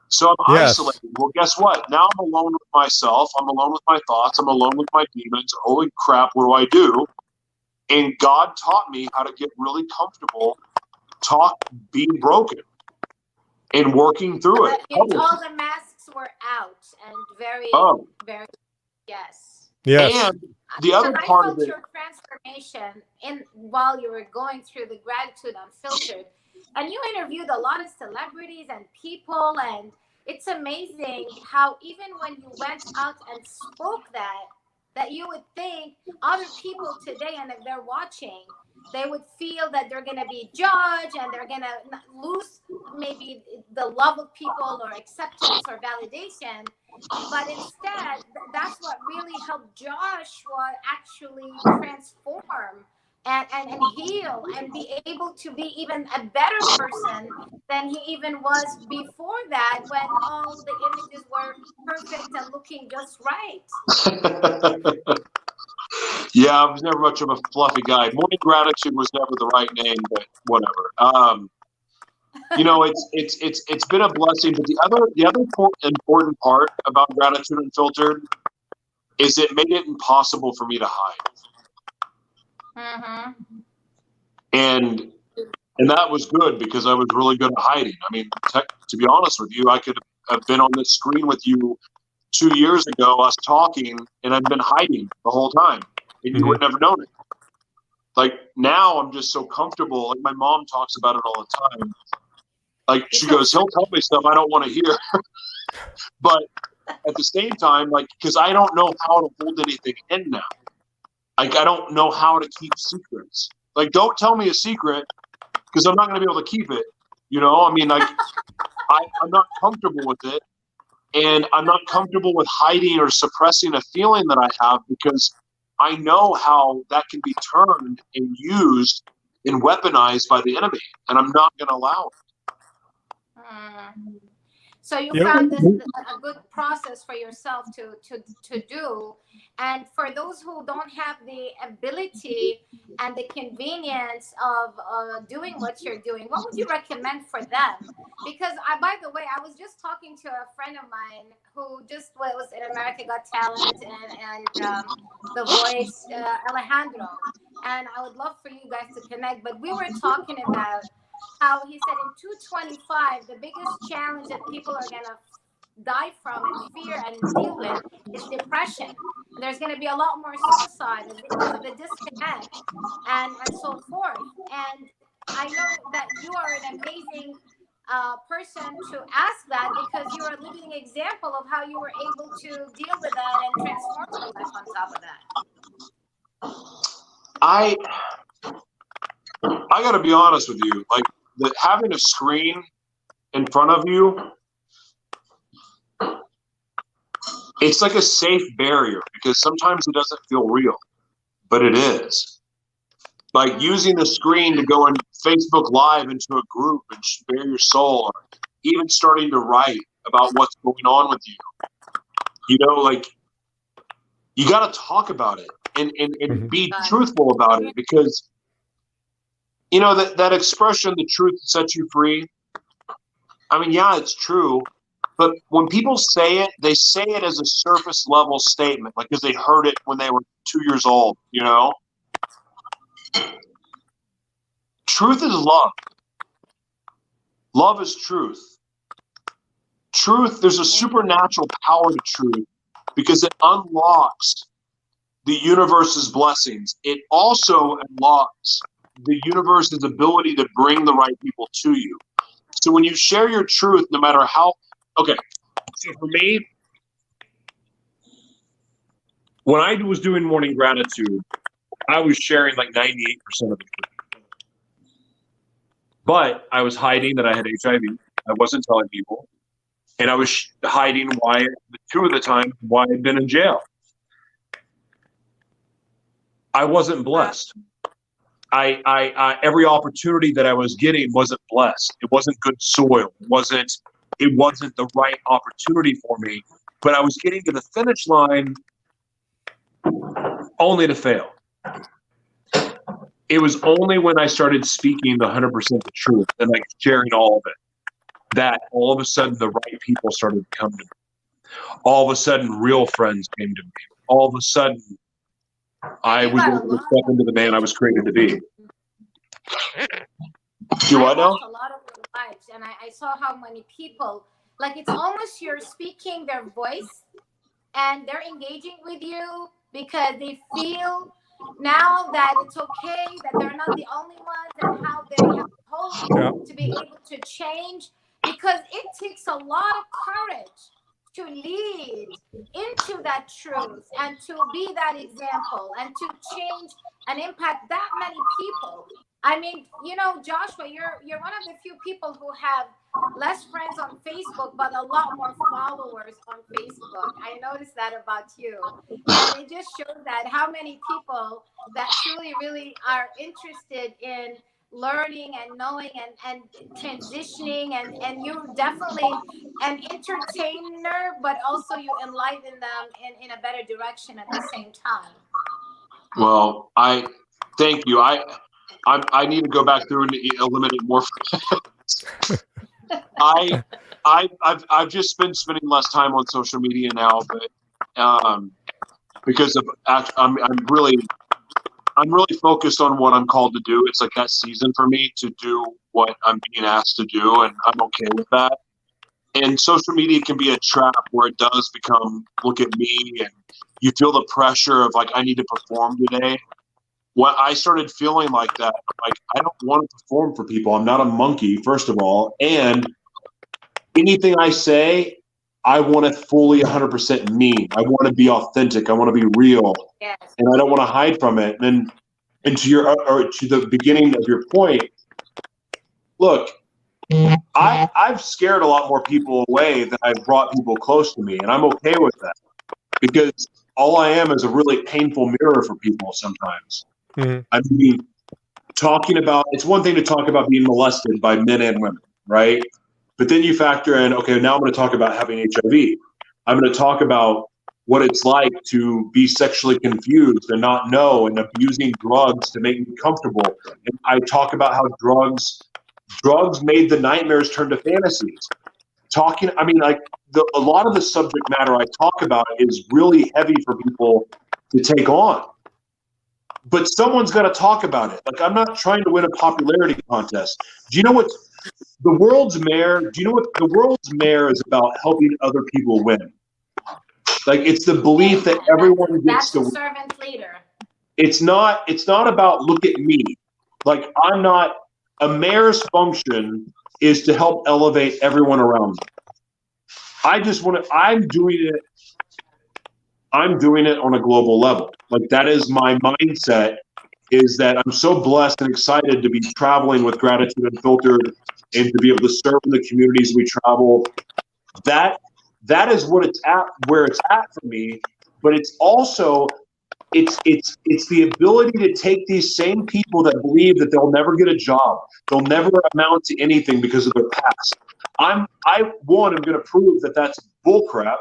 [SPEAKER 1] So I'm isolated. Well, guess what? Now I'm alone with myself. I'm alone with my thoughts. I'm alone with my demons. Holy crap, what do I do? And God taught me how to get really comfortable being broken and working through it.
[SPEAKER 3] All the masks were out and very, very, yes.
[SPEAKER 1] And the other part of it,
[SPEAKER 3] your transformation while you were going through the Gratitude Unfiltered, and you interviewed a lot of celebrities and people, and it's amazing how even when you went out and spoke that you would think other people today, and if they're watching, they would feel that they're going to be judged and they're going to lose maybe the love of people or acceptance or validation. But instead, that's what really helped Joshua actually transform and heal and be able to be even a better person than he even was before that, when all the images were perfect and looking just right.
[SPEAKER 1] Yeah, I was never much of a fluffy guy. Morning Gratitude was never the right name, but whatever. You know, it's been a blessing. But the other important part about Gratitude Unfiltered is it made it impossible for me to hide. And that was good because I was really good at hiding. I mean, to be honest with you, I could have been on this screen with you 2 years ago, us talking, and I'd been hiding the whole time. And you would never known it. Like, now I'm just so comfortable. Like, my mom talks about it all the time. Like, she goes, he'll tell me stuff I don't want to hear. But at the same time, like, because I don't know how to hold anything in now. Like, I don't know how to keep secrets. Like, don't tell me a secret because I'm not going to be able to keep it. You know, I mean, like, I'm not comfortable with it. And I'm not comfortable with hiding or suppressing a feeling that I have because I know how that can be turned and used and weaponized by the enemy. And I'm not going to allow it.
[SPEAKER 3] So you found this a good process for yourself to do. And for those who don't have the ability and the convenience of doing what you're doing, what would you recommend for them? Because by the way, I was just talking to a friend of mine who just was in America Got Talent and The Voice, Alejandro. And I would love for you guys to connect. But we were talking about how he said in 225, the biggest challenge that people are going to die from and fear and deal with is depression. There's going to be a lot more suicide because of the disconnect and so forth. And I know that you are an amazing person to ask that, because you are a living example of how you were able to deal with that and transform your life on top of that.
[SPEAKER 1] I got to be honest with you, like having a screen in front of you, it's like a safe barrier, because sometimes it doesn't feel real, but it is. Like using the screen to go and Facebook Live into a group and bare your soul, or even starting to write about what's going on with you. You know, like you got to talk about it and be truthful about it, because you know that expression, the truth sets you free. I mean, yeah, it's true. But when people say it, they say it as a surface level statement, like because they heard it when they were 2 years old, you know? Truth is love. Love is truth. Truth, there's a supernatural power to truth because it unlocks the universe's blessings. It also unlocks the universe's ability to bring the right people to you. So when you share your truth, no matter how, okay, so for me, when I was doing morning gratitude, I was sharing like 98% of the truth. But I was hiding that I had HIV. I wasn't telling people. And I was hiding why, 2 of the times, why I'd been in jail. I wasn't blessed. Every opportunity that I was getting wasn't blessed. It wasn't good soil. It wasn't the right opportunity for me. But I was getting to the finish line only to fail. It was only when I started speaking the 100% the truth and like sharing all of it that all of a sudden the right people started to come to me. All of a sudden real friends came to me. All of a sudden I was able to step into the man I was created to be. Do I know?
[SPEAKER 3] A lot of your lives, and I saw how many people, like it's almost you're speaking their voice and they're engaging with you because they feel now that it's okay, that they're not the only ones, and how they have hope to be able to change, because it takes a lot of courage to lead into that truth and to be that example and to change and impact that many people. I mean, you know, Joshua, you're one of the few people who have less friends on Facebook, but a lot more followers on Facebook. I noticed that about you. And it just shows that how many people that truly, really are interested in learning and knowing and transitioning, and you're definitely an entertainer, but also you enlighten them in a better direction at the same time.
[SPEAKER 1] Well, I thank you. I need to go back through and eliminate more friends. I've just been spending less time on social media now, but because of I'm really focused on what I'm called to do. It's like that season for me to do what I'm being asked to do, and I'm okay with that. And social media can be a trap where it does become, look at me, and you feel the pressure of like, I need to perform today. When I started feeling like that, like I don't want to perform for people. I'm not a monkey, first of all. And anything I say, I want it fully 100% me. I want to be authentic. I want to be real.
[SPEAKER 3] Yes.
[SPEAKER 1] And I don't want to hide from it. And to your, or to the beginning of your point, look, I've scared a lot more people away than I've brought people close to me. And I'm okay with that, because all I am is a really painful mirror for people sometimes. Mm-hmm. I mean, talking about, it's one thing to talk about being molested by men and women, right? But then you factor in, okay, now I'm going to talk about having HIV. I'm going to talk about what it's like to be sexually confused and not know, and abusing drugs to make me comfortable. And I talk about how drugs made the nightmares turn to fantasies. I mean, like a lot of the subject matter I talk about is really heavy for people to take on. But someone's got to talk about it. Like, I'm not trying to win a popularity contest. Do you know what? The world's mayor, do you know what the world's mayor is about? Helping other people win. Like, it's the belief that everyone gets to win.
[SPEAKER 3] That's a servant leader.
[SPEAKER 1] It's not about look at me. Like, I'm not, a mayor's function is to help elevate everyone around me. I just want to, I'm doing it on a global level. Like, that is my mindset, is that I'm so blessed and excited to be traveling with Gratitude Unfiltered and to be able to serve in the communities we travel. That is what it's at, where it's at for me. But it's also, it's the ability to take these same people that believe that they'll never get a job, they'll never amount to anything because of their past. I'm going to prove that that's bullcrap,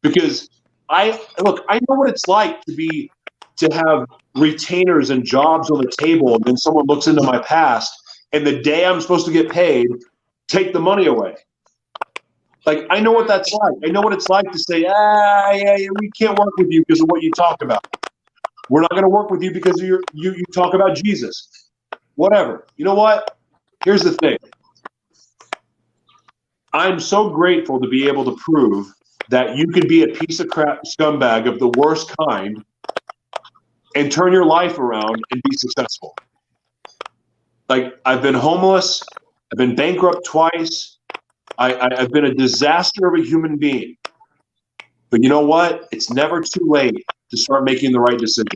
[SPEAKER 1] because I know what it's like to have retainers and jobs on the table, and then someone looks into my past, and the day I'm supposed to get paid, take the money away. Like, I know what that's like. I know what it's like to say, yeah, we can't work with you because of what you talked about. We're not going to work with you because you talk about Jesus. Whatever. You know what? Here's the thing. I'm so grateful to be able to prove that you could be a piece of crap scumbag of the worst kind and turn your life around and be successful. Like, I've been homeless. I've been bankrupt twice. I've been a disaster of a human being. But you know what? It's never too late to start making the right decision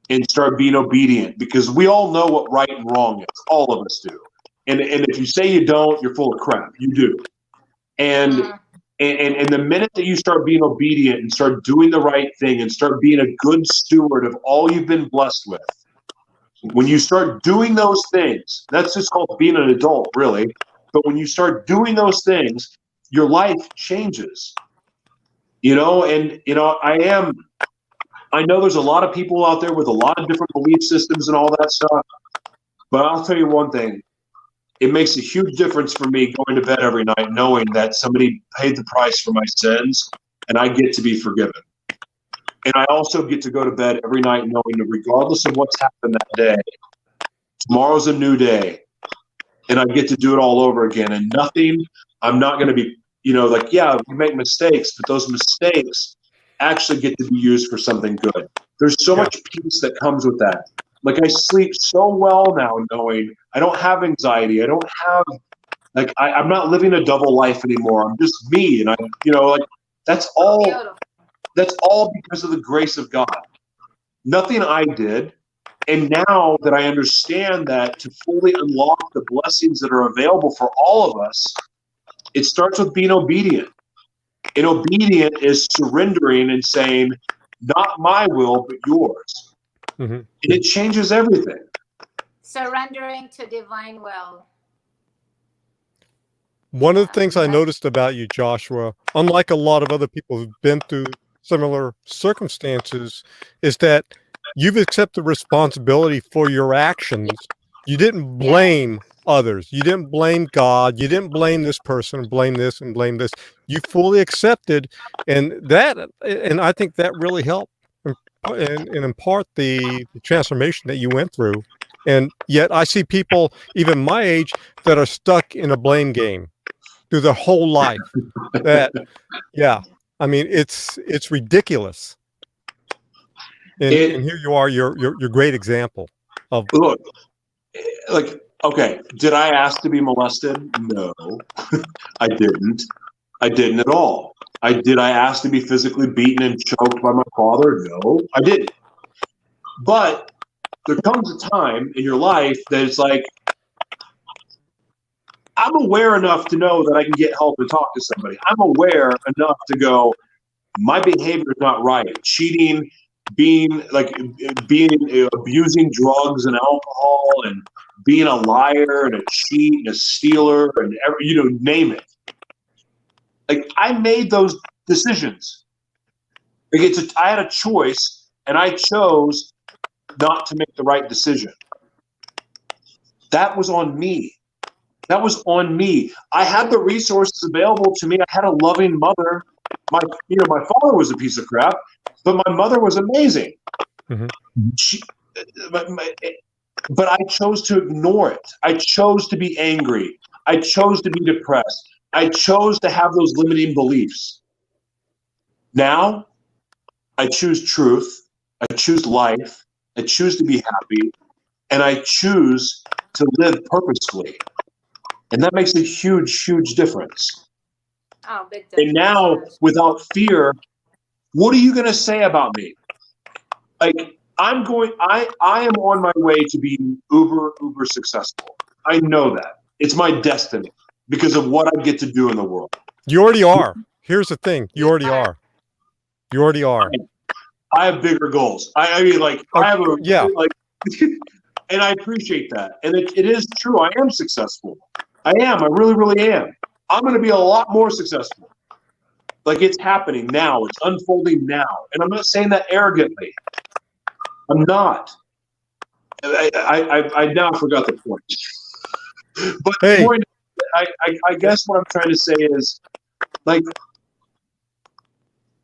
[SPEAKER 1] and start being obedient, because we all know what right and wrong is. All of us do. And if you say you don't, you're full of crap. You do. And the minute that you start being obedient and start doing the right thing and start being a good steward of all you've been blessed with, when you start doing those things, that's just called being an adult, really. But when you start doing those things, your life changes. You know, and you know, I know there's a lot of people out there with a lot of different belief systems and all that stuff. But I'll tell you one thing. It makes a huge difference for me going to bed every night knowing that somebody paid the price for my sins and I get to be forgiven. And I also get to go to bed every night knowing that regardless of what's happened that day, tomorrow's a new day. And I get to do it all over again. And I'm not going to be, like, yeah, we make mistakes, but those mistakes actually get to be used for something good. There's so much peace that comes with that. Like, I sleep so well now knowing I don't have anxiety. I don't have, like, I'm not living a double life anymore. I'm just me. And that's all because of the grace of God. Nothing I did. And now that I understand that to fully unlock the blessings that are available for all of us, it starts with being obedient. And obedient is surrendering and saying, not my will, but yours. Mm-hmm. And it changes everything.
[SPEAKER 3] Surrendering to divine will.
[SPEAKER 2] One of the things I noticed about you, Joshua, unlike a lot of other people who've been through similar circumstances, is that you've accepted responsibility for your actions. You didn't blame others. You didn't blame God. You didn't blame this person, blame this and blame this. You fully accepted, and I think that really helped and impart the transformation that you went through. And yet I see people, even my age, that are stuck in a blame game through their whole life. I mean, it's ridiculous. And here you are, you're a great example of.
[SPEAKER 1] Look, like, okay, did I ask to be molested? No, I didn't. I didn't at all. Did I ask to be physically beaten and choked by my father? No, I didn't. But there comes a time in your life that it's like, I'm aware enough to know that I can get help and talk to somebody. I'm aware enough to go, my behavior is not right. Cheating, abusing drugs and alcohol, and being a liar and a cheat and a stealer and name it. Like, I made those decisions. Like, I had a choice, and I chose not to make the right decision. That was on me. That was on me. I had the resources available to me. I had a loving mother. My father was a piece of crap, but my mother was amazing. Mm-hmm. But I chose to ignore it. I chose to be angry. I chose to be depressed. I chose to have those limiting beliefs. Now, I choose truth. I choose life. I choose to be happy. And I choose to live purposefully. And that makes a huge, huge difference.
[SPEAKER 3] Oh, big difference.
[SPEAKER 1] And now, without fear, what are you going to say about me? Like, I am on my way to being uber successful. I know that. It's my destiny because of what I get to do in the world.
[SPEAKER 2] You already are. Here's the thing. You already are. You already are.
[SPEAKER 1] I have bigger goals. I mean, like, I have a,
[SPEAKER 2] yeah.
[SPEAKER 1] like, and I appreciate that. And it is true. I am successful. I am. I really, really am. I'm going to be a lot more successful. Like, it's happening now. It's unfolding now. And I'm not saying that arrogantly. I'm not. I now forgot the point. But
[SPEAKER 2] hey.
[SPEAKER 1] the point, I guess what I'm trying to say is, like,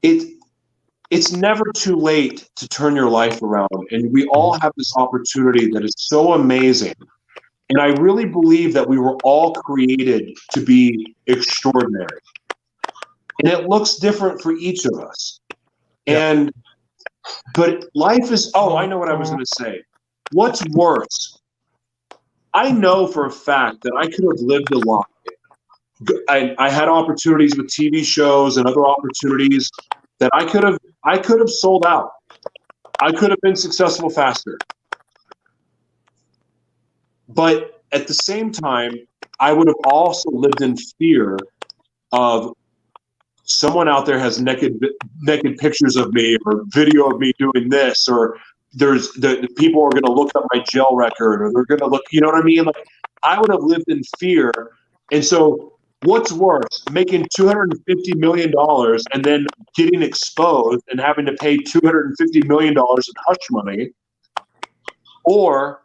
[SPEAKER 1] it's never too late to turn your life around. And we all have this opportunity that is so amazing. And I really believe that we were all created to be extraordinary. And it looks different for each of us. And but life is, I know what I was going to say. What's worse? I know for a fact that I could have lived a life. I had opportunities with TV shows and other opportunities that I could have sold out. I could have been successful faster. But at the same time, I would have also lived in fear of someone out there has naked pictures of me or video of me doing this, or there's the people are going to look up my jail record, or they're going to look, you know what I mean? Like, I would have lived in fear. And so what's worse, making $250 million and then getting exposed and having to pay $250 million in hush money, or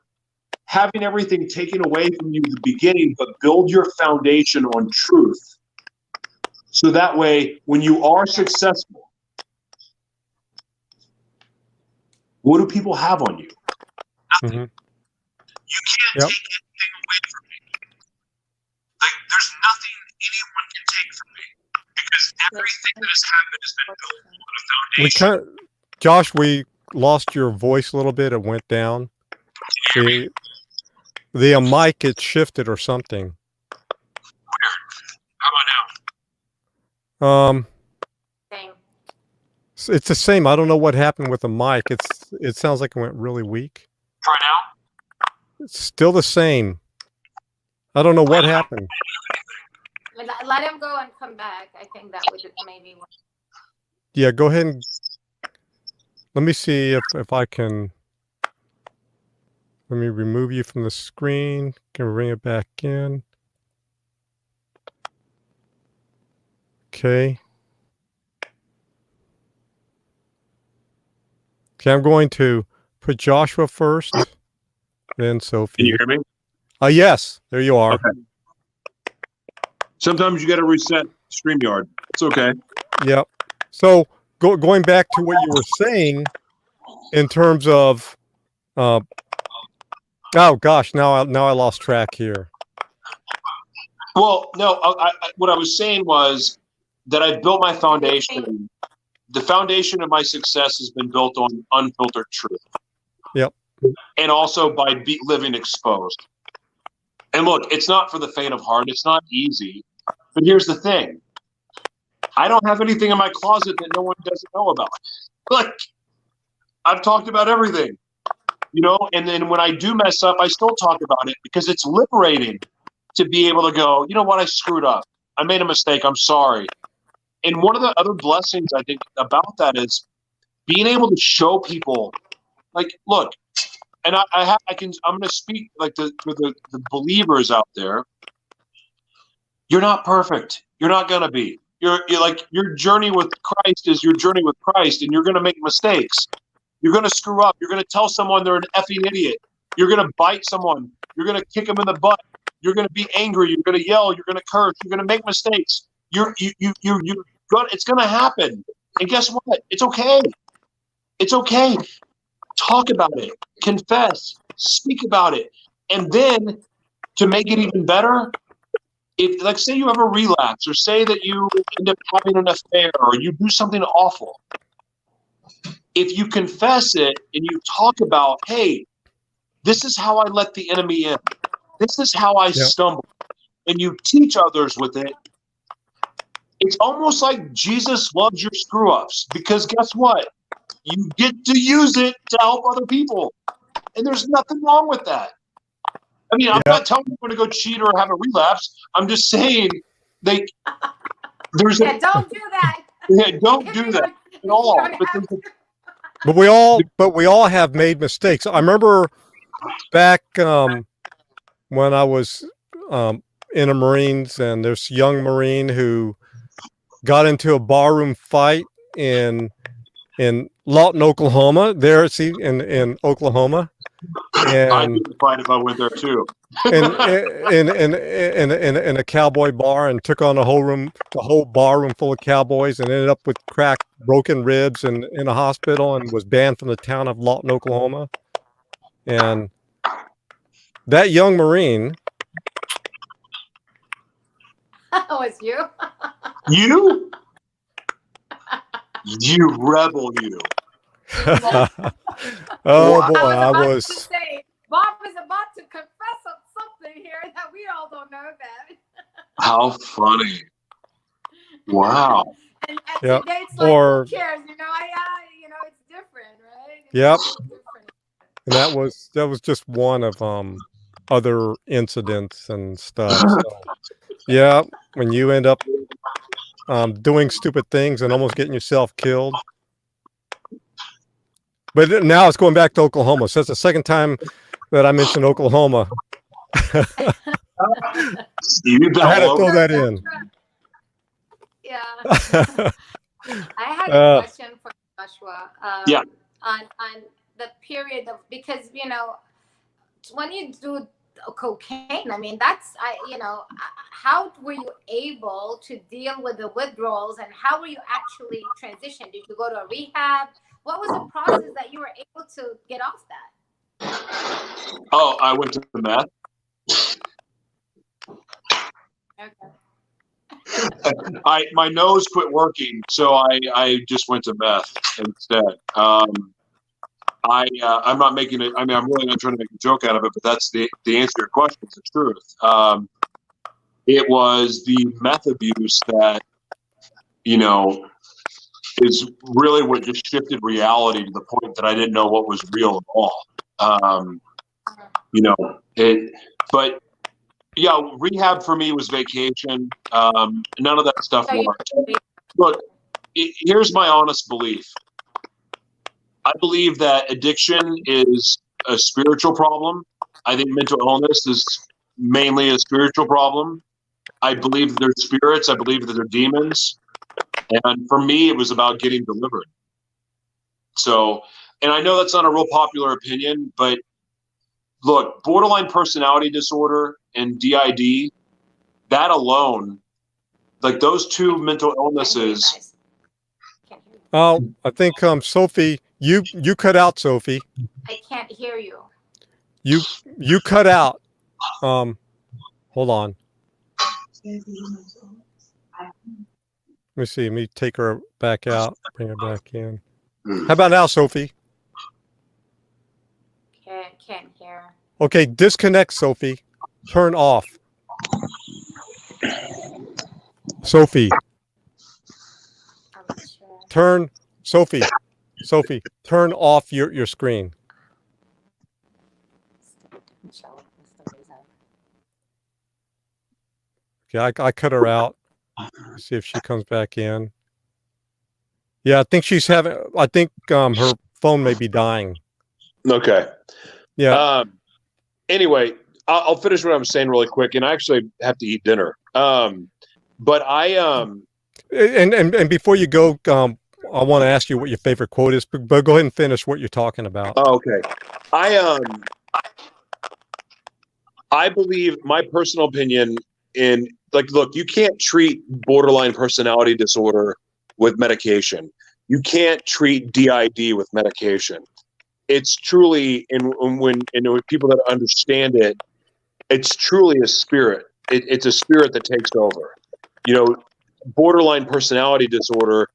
[SPEAKER 1] having everything taken away from you at the beginning, but build your foundation on truth? So that way, when you are successful, what do people have on you? Nothing. You can't take anything away from me. Like, there's nothing anyone can take from me, because everything that has happened has been built on a foundation.
[SPEAKER 2] Josh, we lost your voice a little bit. It went down. The mic, it shifted or something.
[SPEAKER 1] Weird. How about now?
[SPEAKER 3] Same.
[SPEAKER 2] It's the same. I don't know what happened with the mic. It sounds like it went really weak.
[SPEAKER 1] Try now.
[SPEAKER 2] It's still the same. I don't know what happened.
[SPEAKER 3] Let him go and come back. I think that would maybe work.
[SPEAKER 2] Yeah, go ahead and let me see if I can. Let me remove you from the screen. Can bring it back in. Okay. Okay, I'm going to put Joshua first, then Sofie.
[SPEAKER 1] Can you hear me?
[SPEAKER 2] Yes, there you are.
[SPEAKER 1] Okay. Sometimes you got to reset StreamYard. It's okay.
[SPEAKER 2] Yep. So going back to what you were saying in terms of, oh gosh, now I lost track here.
[SPEAKER 1] Well, no, what I was saying was that I built my foundation. The foundation of my success has been built on unfiltered truth.
[SPEAKER 2] Yep.
[SPEAKER 1] And also by living exposed. And look, it's not for the faint of heart. It's not easy. But here's the thing. I don't have anything in my closet that no one doesn't know about. Like, I've talked about everything, you know, and then when I do mess up, I still talk about it, because it's liberating to be able to go, you know what, I screwed up. I made a mistake. I'm sorry. And one of the other blessings I think about that is being able to show people, like, look, and I'm going to speak like for the believers out there. You're not perfect. You're not going to be. You're like, your journey with Christ is your journey with Christ, and you're going to make mistakes. You're going to screw up. You're going to tell someone they're an effing idiot. You're going to bite someone. You're going to kick them in the butt. You're going to be angry. You're going to yell. You're going to curse. You're going to make mistakes. It's going to happen. And guess what? It's okay. It's okay. Talk about it. Confess. speak about it. And then to make it even better, if, like, say you have a relapse, or say that you end up having an affair, or you do something awful, if you confess it and you talk about, hey, this is how I let the enemy in, this is how I stumble, and you teach others with it, it's almost like Jesus loves your screw-ups, because guess what? You get to use it to help other people. And there's nothing wrong with that. I mean, I'm not telling you to go cheat or have a relapse. I'm just saying, there's
[SPEAKER 3] don't do that.
[SPEAKER 1] Yeah, don't do that at all.
[SPEAKER 2] But we all have made mistakes. I remember back when I was in the Marines, and there's a young Marine who got into a barroom fight in Lawton, Oklahoma. In Oklahoma, and
[SPEAKER 1] I'd be fight if I went there too.
[SPEAKER 2] in a cowboy bar, and took on the whole bar room full of cowboys, and ended up with cracked, broken ribs, and in a hospital, and was banned from the town of Lawton, Oklahoma. And that young Marine.
[SPEAKER 3] Was you?
[SPEAKER 1] You? You rebel, you.
[SPEAKER 2] Oh boy, I was.
[SPEAKER 3] To say, Bob is about to confess something here that we all don't know about.
[SPEAKER 1] How funny! Wow.
[SPEAKER 3] And today it's like, who cares? It's different, right?
[SPEAKER 2] Yep. And that was just one of other incidents and stuff. So, yeah, when you end up doing stupid things and almost getting yourself killed. But now it's going back to Oklahoma. So that's the second time that I mentioned Oklahoma. I had to throw that in.
[SPEAKER 3] Yeah. I had a question for Joshua. On the period of, because when you do cocaine, I mean, how were you able to deal with the withdrawals, and how were you actually transitioned? Did you go to a rehab? What was the process that you were able to get off that?
[SPEAKER 1] Oh, I went to the meth.
[SPEAKER 3] Okay.
[SPEAKER 1] My nose quit working, so I just went to meth instead. I'm not making it. I mean, I'm really not trying to make a joke out of it, but that's the answer to your question. It's the truth. It was the meth abuse that, is really what just shifted reality to the point that I didn't know what was real at all. But yeah, rehab for me was vacation. None of that stuff worked. Look, here's my honest belief. I believe that addiction is a spiritual problem. I think mental illness is mainly a spiritual problem. I believe that there's spirits. I believe that they're demons. And for me, it was about getting delivered. So, and I know that's not a real popular opinion, but look, borderline personality disorder and DID, that alone, like those two mental illnesses.
[SPEAKER 2] Oh, I think Sofie, you cut out, Sofie.
[SPEAKER 3] I can't hear you.
[SPEAKER 2] You cut out. Hold on. Let me see. Let me take her back out. Bring her back in. How about now, Sofie?
[SPEAKER 3] Can't hear.
[SPEAKER 2] Okay, disconnect, Sofie. Turn off. Sofie. Turn, Sofie. Sofie, turn off your screen. Okay, I cut her out. See if she comes back in. Yeah, I think she's having. I think her phone may be dying.
[SPEAKER 1] Okay.
[SPEAKER 2] Yeah.
[SPEAKER 1] Anyway, I'll finish what I'm saying really quick, and I actually have to eat dinner. But I
[SPEAKER 2] And before you go, I want to ask you what your favorite quote is, but go ahead and finish what you're talking about.
[SPEAKER 1] Oh, okay. I believe, my personal opinion, in like, look, you can't treat borderline personality disorder with medication. You can't treat DID with medication. it's truly, and when people that understand it, it's truly a spirit. It's a spirit that takes over. Borderline personality disorder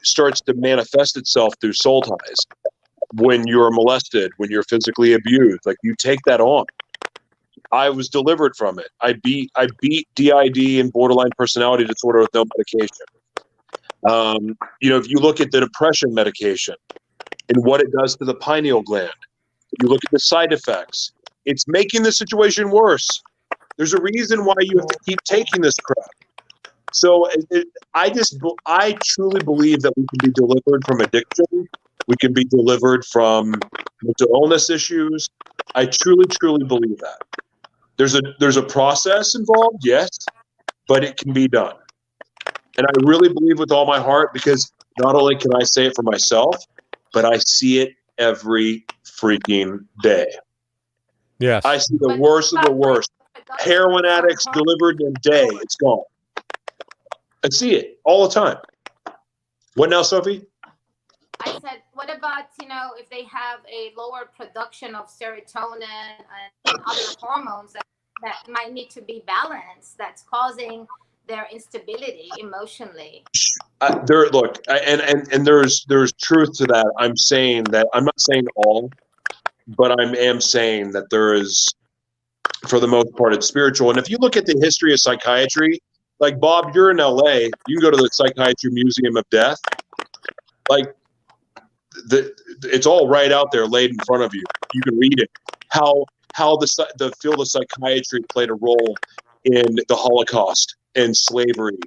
[SPEAKER 1] starts to manifest itself through soul ties. When you're molested, when you're physically abused, like you take that on. I was delivered from it. I beat DID and borderline personality disorder with no medication. If you look at the depression medication and what it does to the pineal gland, you look at the side effects, it's making the situation worse. There's a reason why you have to keep taking this crap. So I truly believe that we can be delivered from addiction. We can be delivered from mental illness issues. I truly, truly believe that. There's a process involved, yes, but it can be done. And I really believe with all my heart, because not only can I say it for myself, but I see it every freaking day.
[SPEAKER 2] Yes.
[SPEAKER 1] I see the worst of the worst. Heroin addicts delivered in a day. It's gone. I see it all the time. What now, Sophie?
[SPEAKER 3] I said, what about, if they have a lower production of serotonin and other hormones that might need to be balanced, that's causing their instability emotionally?
[SPEAKER 1] There's truth to that. I'm not saying all, but I am saying that there is, for the most part, it's spiritual. And if you look at the history of psychiatry, like Bob, you're in LA, you can go to the Psychiatry Museum of Death. Like, it's all right out there, laid in front of you. You can read it. How the field of psychiatry played a role in the Holocaust and slavery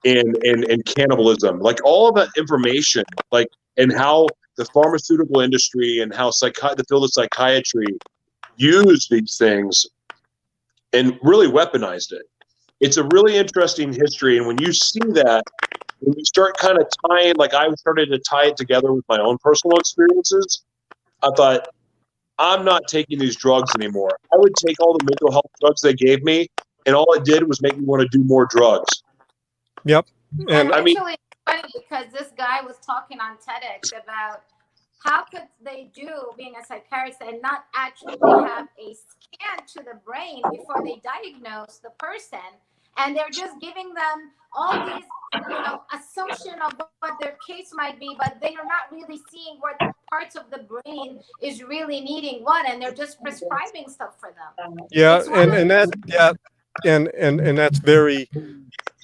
[SPEAKER 1] and cannibalism, like all of that information, like, and how the pharmaceutical industry and how the field of psychiatry used these things and really weaponized it. It's a really interesting history, and when you see that, when you start kind of tying, like I started to tie it together with my own personal experiences, I thought, I'm not taking these drugs anymore. I would take all the mental health drugs they gave me, and all it did was make me want to do more drugs.
[SPEAKER 2] Yep.
[SPEAKER 3] And actually, it's funny because this guy was talking on TEDx about how could they do being a psychiatrist and not actually have a scan to the brain before they diagnose the person. And they're just giving them all these, assumption of what their case might be, but they are not really seeing what parts of the brain is really needing what, and they're just prescribing stuff for them.
[SPEAKER 2] Yeah, and that's very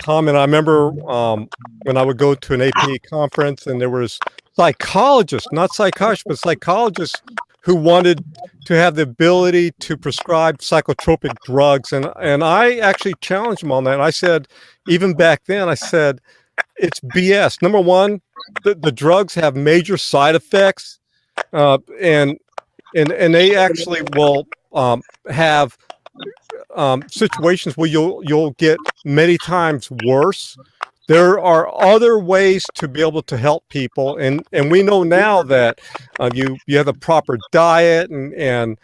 [SPEAKER 2] common. I remember when I would go to an APA conference, and there was psychologists, not psychiatrists, but psychologists who wanted to have the ability to prescribe psychotropic drugs. And I actually challenged them on that. And I said, even back then, I said, it's BS. Number one, the drugs have major side effects, and they actually will have situations where you'll get many times worse. There are other ways to be able to help people, and we know now that you have the proper diet and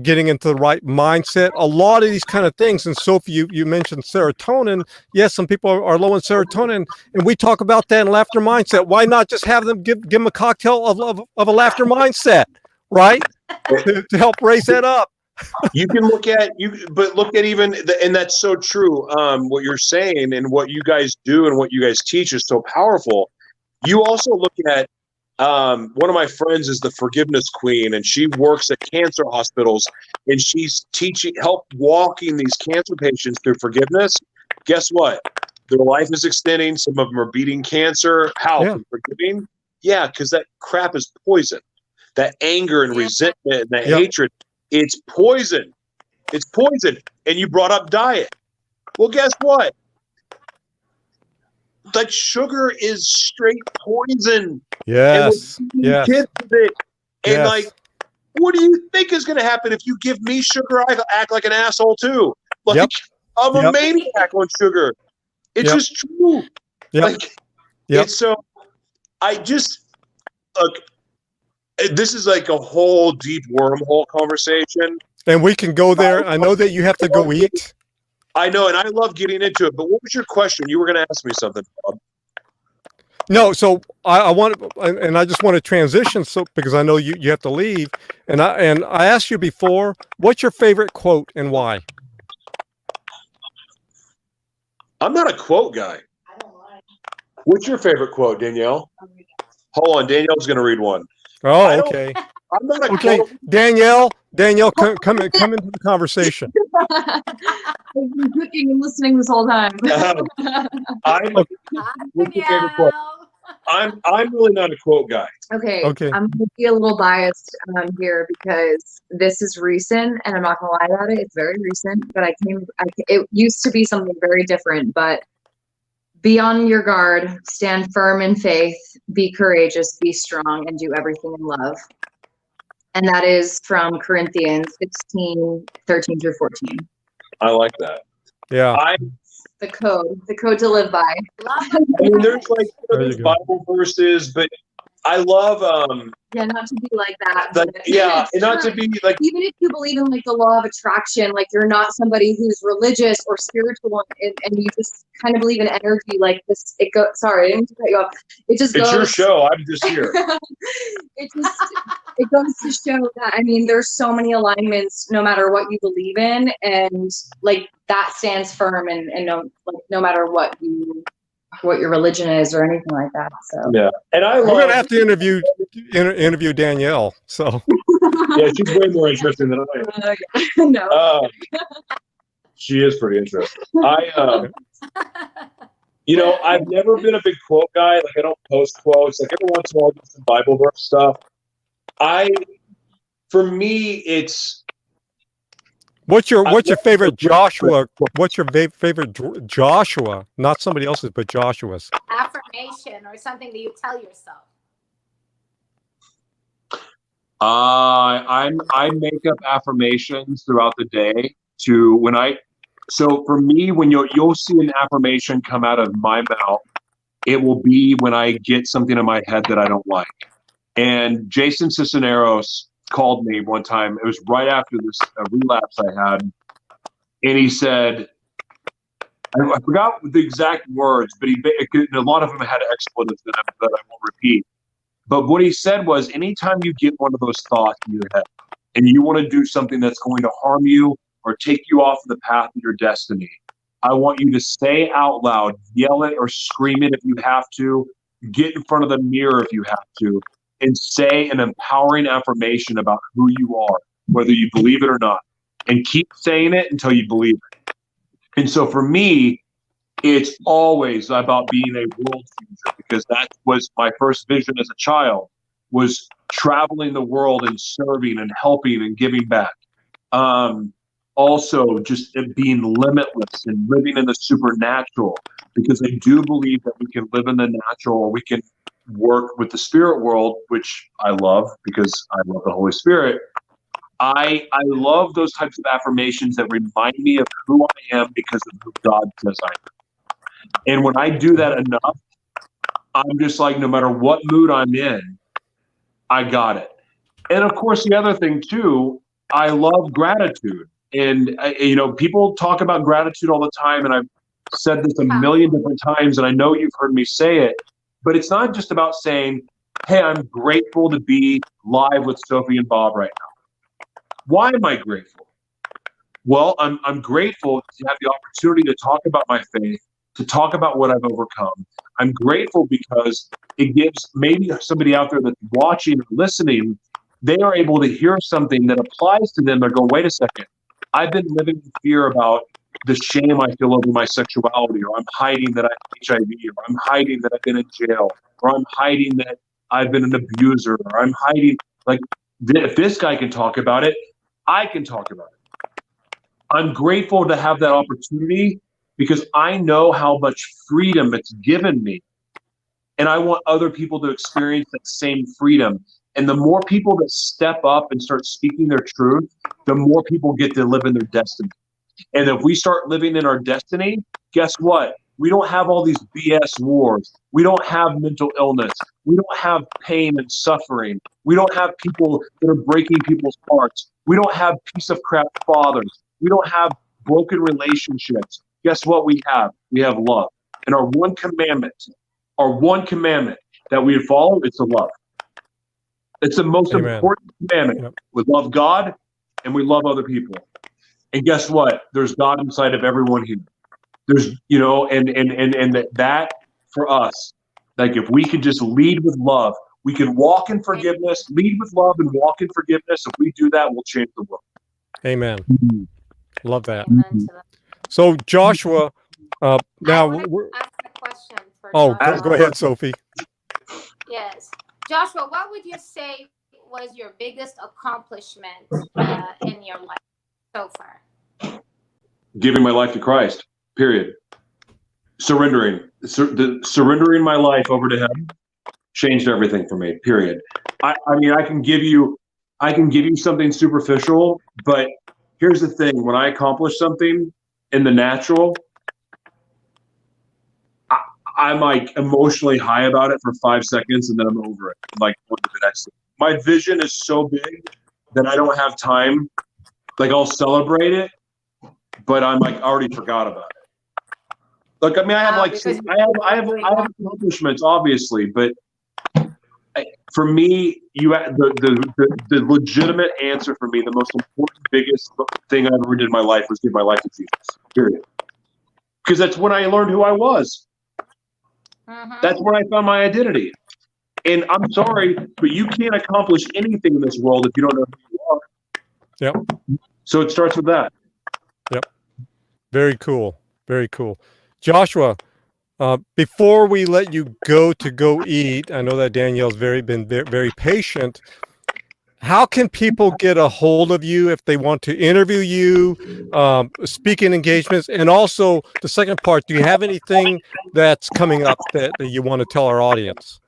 [SPEAKER 2] getting into the right mindset. A lot of these kind of things. And Sophie, you mentioned serotonin. Yes, some people are low in serotonin, and we talk about that in laughter mindset. Why not just have them give them a cocktail of a laughter mindset, right? to help raise that up.
[SPEAKER 1] You can look at and that's so true. What you're saying and what you guys do and what you guys teach is so powerful. You also look at one of my friends is the forgiveness queen, and she works at cancer hospitals, and she's walking these cancer patients through forgiveness. Guess what? Their life is extending. Some of them are beating cancer. How?
[SPEAKER 2] Yeah.
[SPEAKER 1] From forgiving? Yeah, because that crap is poison. That anger and resentment and that hatred. It's poison. It's poison. And you brought up diet. Well, guess what? Like, sugar is straight poison.
[SPEAKER 2] Yes. Yes.
[SPEAKER 1] Kids with it. And
[SPEAKER 2] yes.
[SPEAKER 1] like, what do you think is going to happen if you give me sugar? I act like an asshole too. Like,
[SPEAKER 2] Yep.
[SPEAKER 1] I'm a maniac on sugar. It's just true.
[SPEAKER 2] Yep.
[SPEAKER 1] Like, it's so. I just look. This is like a whole deep wormhole conversation.
[SPEAKER 2] And we can go there. I know that you have to go eat.
[SPEAKER 1] I know, and I love getting into it. But what was your question? You were going to ask me something, Bob.
[SPEAKER 2] No, so I want, and I just want to transition, so because I know you have to leave, and I asked you before, what's your favorite quote and why?
[SPEAKER 1] I'm not a quote guy. What's your favorite quote, Danielle? Hold on, Danielle's going to read one.
[SPEAKER 2] Oh, okay.
[SPEAKER 1] I'm not a
[SPEAKER 2] Okay,
[SPEAKER 1] quote.
[SPEAKER 2] Danielle, come into the conversation.
[SPEAKER 4] I've been cooking and listening this whole time.
[SPEAKER 1] What's your favorite quote? I'm really not a quote guy.
[SPEAKER 4] Okay,
[SPEAKER 2] Okay.
[SPEAKER 4] I'm gonna be a little biased here because this is recent, and I'm not gonna lie about it. It's very recent, but it used to be something very different. But be on your guard, stand firm in faith, be courageous, be strong, and do everything in love. And that is from Corinthians 16:13-14.
[SPEAKER 1] I like that.
[SPEAKER 2] Yeah.
[SPEAKER 4] The code to live by.
[SPEAKER 1] I mean, there's like there's Bible verses, but I love
[SPEAKER 4] Yeah, not to be like that.
[SPEAKER 1] yeah, and not to be like,
[SPEAKER 4] even if you believe in like the law of attraction, like you're not somebody who's religious or spiritual, and you just kind of believe in energy like this. Sorry, I didn't mean to cut you off. It just
[SPEAKER 1] it's
[SPEAKER 4] goes.
[SPEAKER 1] your show. I'm just here.
[SPEAKER 4] It goes to show that, I mean, there's so many alignments no matter what you believe in, and like that stands firm, and no matter what your religion is or anything like that. So
[SPEAKER 1] Yeah, and
[SPEAKER 2] We're gonna have to interview Danielle. So
[SPEAKER 1] yeah, she's way more interesting than I am.
[SPEAKER 4] No.
[SPEAKER 1] She is pretty interesting. You know, I've never been a big quote guy. Like, I don't post quotes. Like, every once in a while, I'll do some Bible verse stuff. For me, it's.
[SPEAKER 2] what's your favorite Joshua? What's your favorite Joshua? Not somebody else's, but Joshua's.
[SPEAKER 3] Affirmation or something that you tell yourself.
[SPEAKER 1] I make up affirmations throughout the day so for me, when you'll see an affirmation come out of my mouth, it will be when I get something in my head that I don't like. And Jason Cisneros called me one time. It was right after this relapse I had. And he said, I forgot the exact words, but a lot of them had expletives that I won't repeat. But what he said was, anytime you get one of those thoughts in your head and you want to do something that's going to harm you or take you off the path of your destiny, I want you to say out loud, yell it or scream it if you have to, get in front of the mirror if you have to, and say an empowering affirmation about who you are, whether you believe it or not, and keep saying it until you believe it. And so for me, it's always about being a world changer, because that was my first vision as a child, was traveling the world and serving and helping and giving back. Also, just being limitless and living in the supernatural, because I do believe that we can live in the natural, or we can work with the spirit world, which I love because I love the Holy Spirit. I love those types of affirmations that remind me of who I am because of who God says I am. And when I do that enough, I'm just like, no matter what mood I'm in, I got it. And of course, the other thing too, I love gratitude. And, people talk about gratitude all the time. And I've said this a million different times, and I know you've heard me say it, but it's not just about saying, hey, I'm grateful to be live with Sofie and Bob right now. Why am I grateful? Well, I'm grateful to have the opportunity to talk about my faith, to talk about what I've overcome. I'm grateful because it gives maybe somebody out there that's watching or listening, they are able to hear something that applies to them. They go, wait a second, I've been living in fear about the shame I feel over my sexuality, or I'm hiding that I have HIV, or I'm hiding that I've been in jail, or I'm hiding that I've been an abuser, or I'm hiding, like, if this guy can talk about it, I can talk about it. I'm grateful to have that opportunity because I know how much freedom it's given me. And I want other people to experience that same freedom. And the more people that step up and start speaking their truth, the more people get to live in their destiny. And if we start living in our destiny, guess what? We don't have all these BS wars. We don't have mental illness. We don't have pain and suffering. We don't have people that are breaking people's hearts. We don't have piece of crap fathers. We don't have broken relationships. Guess what we have? We have love. And our one commandment our one commandment that we follow is to love. It's the most
[SPEAKER 2] Amen.
[SPEAKER 1] important commandment.
[SPEAKER 2] Yep.
[SPEAKER 1] We love God and we love other people. And guess what? There's God inside of everyone here. There's, you know, and that for us, like if we could just lead with love, we can walk in forgiveness, lead with love and walk in forgiveness. If we do that, we'll change the world.
[SPEAKER 2] Amen. Love that.
[SPEAKER 3] Amen to that.
[SPEAKER 2] So Joshua, now
[SPEAKER 3] I want to ask a question for
[SPEAKER 2] go
[SPEAKER 3] Joshua.
[SPEAKER 2] ahead, Sophie.
[SPEAKER 3] Yes. Joshua, what would you say was your biggest accomplishment in your life so far?
[SPEAKER 1] Giving my life to Christ, period. Surrendering my life over to him changed everything for me, period. I mean, I can give you something superficial, but here's the thing. When I accomplish something in the natural, I'm like emotionally high about it for 5 seconds and then I'm over it. I'm like, on to the next thing. My vision is so big that I don't have time. Like I'll celebrate it, but I'm like already forgot about it. Look, I mean, I have like I have accomplishments, obviously, but for me, the legitimate answer for me, the most important, biggest thing I ever did in my life was give my life to Jesus. Period. Because that's when I learned who I was. That's when I found my identity. And I'm sorry, but you can't accomplish anything in this world if you don't know who you are.
[SPEAKER 2] Yep.
[SPEAKER 1] So it starts with that.
[SPEAKER 2] Yep. Very cool. Very cool. Joshua, before we let you go eat, I know that Danielle's been very patient. How can people get a hold of you if they want to interview you, speaking engagements? And also the second part, do you have anything that's coming up that you want to tell our audience?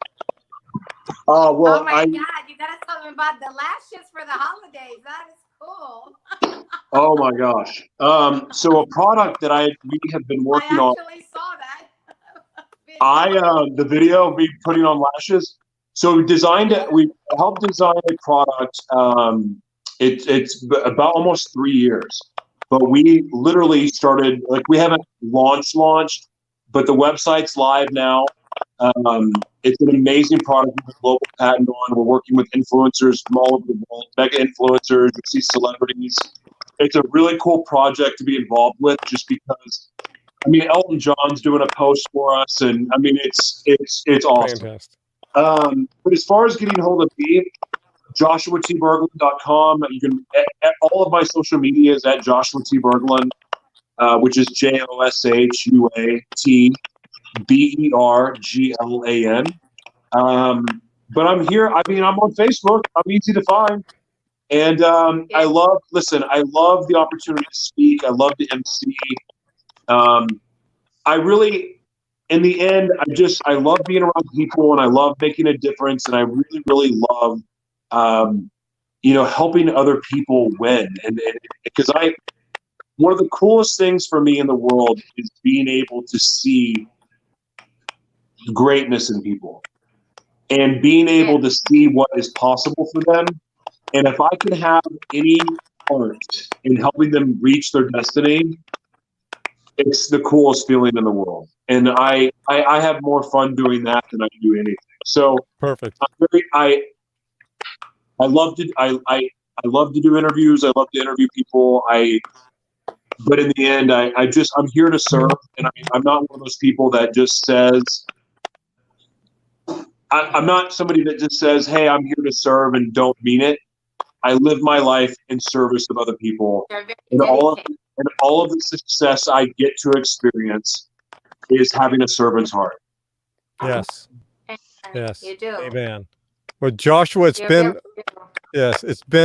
[SPEAKER 1] Well,
[SPEAKER 3] oh my God, you got to tell them about the lashes for the holidays. That is cool.
[SPEAKER 1] Oh my gosh. So a product that we have been working on.
[SPEAKER 3] I actually saw that.
[SPEAKER 1] The video of me putting on lashes. So we helped design a product. It's about almost 3 years, but we literally started, like, we haven't launched, but the website's live now. It's an amazing product with a global patent on. We're working with influencers from all over the world, mega influencers, you see celebrities. It's a really cool project to be involved with, just because, I mean, Elton John's doing a post for us, and I mean, it's awesome.
[SPEAKER 2] Fantastic.
[SPEAKER 1] But as far as getting hold of me, joshuatberglan.com. You can at all of my social media is at Joshua T. Berglan, which is JOSHUATBERGLAN. But I'm here. I mean, I'm on Facebook. I'm easy to find. And I love the opportunity to speak. I love to MC. I really, in the end, I love being around people, and I love making a difference, and I really, really love, helping other people win. And because one of the coolest things for me in the world is being able to see greatness in people and being able to see what is possible for them. And if I can have any part in helping them reach their destiny, it's the coolest feeling in the world. And I have more fun doing that than I do anything. So
[SPEAKER 2] perfect.
[SPEAKER 1] I love to do interviews. I love to interview people. But in the end, I'm here to serve, and I'm not one of those people that just says, I'm not somebody that just says, hey, I'm here to serve and don't mean it. I live my life in service of other people, and all of the success I get to experience is having a servant's heart.
[SPEAKER 2] Yes. Yes.
[SPEAKER 3] You do.
[SPEAKER 2] Amen. Well, Joshua, it's been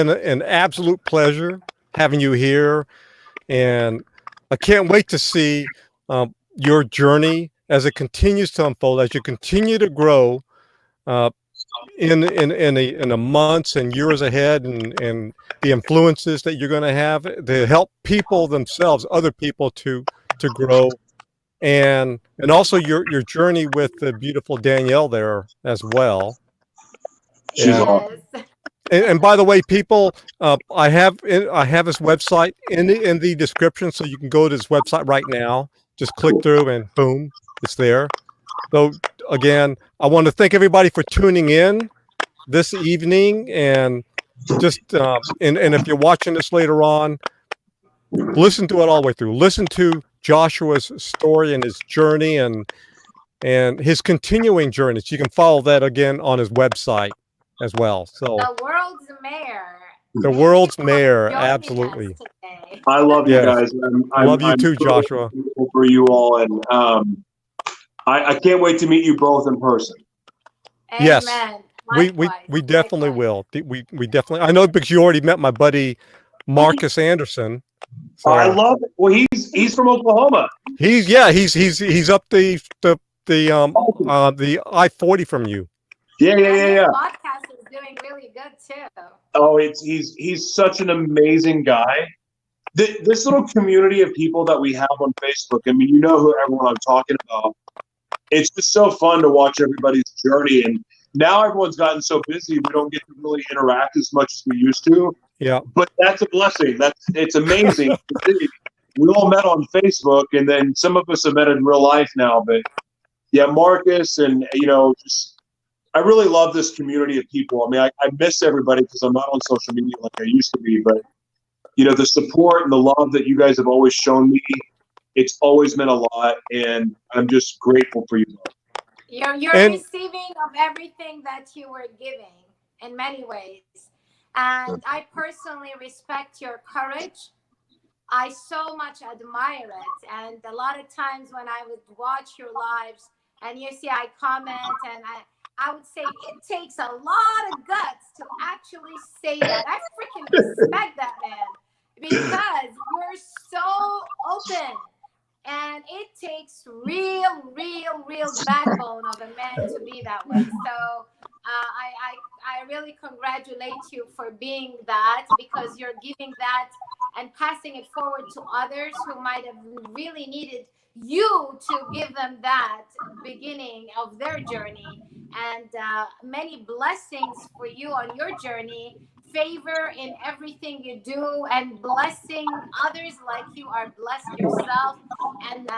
[SPEAKER 2] an absolute pleasure having you here, and I can't wait to see your journey as it continues to unfold, as you continue to grow in the months and years ahead, and the influences that you're going to have to help people themselves, other people to grow, and also your journey with the beautiful Danielle there as well.
[SPEAKER 1] She's awesome.
[SPEAKER 2] And by the way, people, I have this website in the description, so you can go to this website right now. Just click through, and boom, it's there. So again, I want to thank everybody for tuning in this evening, and just and if you're watching this later on, listen to it all the way through. Listen to Joshua's story and his journey and his continuing journeys. You can follow that again on his website as well. So
[SPEAKER 3] The world's mayor.
[SPEAKER 2] the world's
[SPEAKER 3] Thank you for
[SPEAKER 2] mayor,
[SPEAKER 3] joining us
[SPEAKER 2] absolutely.
[SPEAKER 3] today.
[SPEAKER 1] I love you
[SPEAKER 2] Yes.
[SPEAKER 1] guys.
[SPEAKER 2] Love you
[SPEAKER 1] I'm
[SPEAKER 2] too,
[SPEAKER 1] so
[SPEAKER 2] Joshua.
[SPEAKER 1] grateful for you all, and I can't wait to meet you both in person.
[SPEAKER 2] Yes.
[SPEAKER 3] Amen.
[SPEAKER 2] We
[SPEAKER 3] Likewise,
[SPEAKER 2] definitely
[SPEAKER 3] likewise.
[SPEAKER 2] will. We definitely. I know because you already met my buddy Marcus Anderson. So
[SPEAKER 1] I love it. Well, he's from Oklahoma.
[SPEAKER 2] he's up the I-40 from you.
[SPEAKER 1] Yeah.
[SPEAKER 3] And his podcast is doing really good too.
[SPEAKER 1] Oh, he's such an amazing guy. This little community of people that we have on Facebook. I mean, you know who everyone I'm talking about. It's just so fun to watch everybody's journey, and now everyone's gotten so busy we don't get to really interact as much as we used to.
[SPEAKER 2] Yeah.
[SPEAKER 1] But that's a blessing. It's amazing. We all met on Facebook, and then some of us have met in real life now. But yeah, Marcus, and I really love this community of people. I mean, I miss everybody because I'm not on social media like I used to be. But the support and the love that you guys have always shown me, it's always meant a lot, and I'm just grateful for you both.
[SPEAKER 3] You're receiving of everything that you were giving in many ways. And I personally respect your courage. I so much admire it. And a lot of times when I would watch your lives and you see I comment, and I would say it takes a lot of guts to actually say that. I freaking respect that, man, because you're so open. And it takes real backbone of a man to be that way. So I really congratulate you for being that, because you're giving that and passing it forward to others who might have really needed you to give them that beginning of their journey. And many blessings for you on your journey. Favor in everything you do, and blessing others like you are blessed yourself. And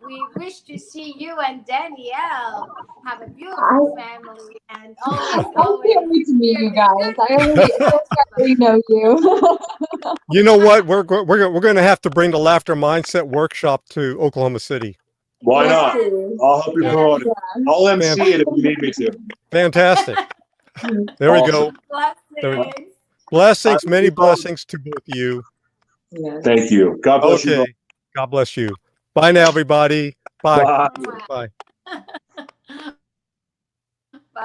[SPEAKER 3] we wish to see you and Danielle have a beautiful family, and always
[SPEAKER 4] I can't wait to meet you guys. I already know you.
[SPEAKER 2] You know what? We're going to have to bring the Laughter Mindset workshop to Oklahoma City.
[SPEAKER 1] Why not?
[SPEAKER 4] Please.
[SPEAKER 1] I'll help you promote it. I'll MC it if you need me to.
[SPEAKER 2] Fantastic. There we go.
[SPEAKER 3] blessings.
[SPEAKER 2] Blessings, many blessings to both of you.
[SPEAKER 4] Yes.
[SPEAKER 1] Thank you. God bless you.
[SPEAKER 2] Okay. God bless you. Bye now, everybody. Bye.
[SPEAKER 1] Bye.
[SPEAKER 2] Bye.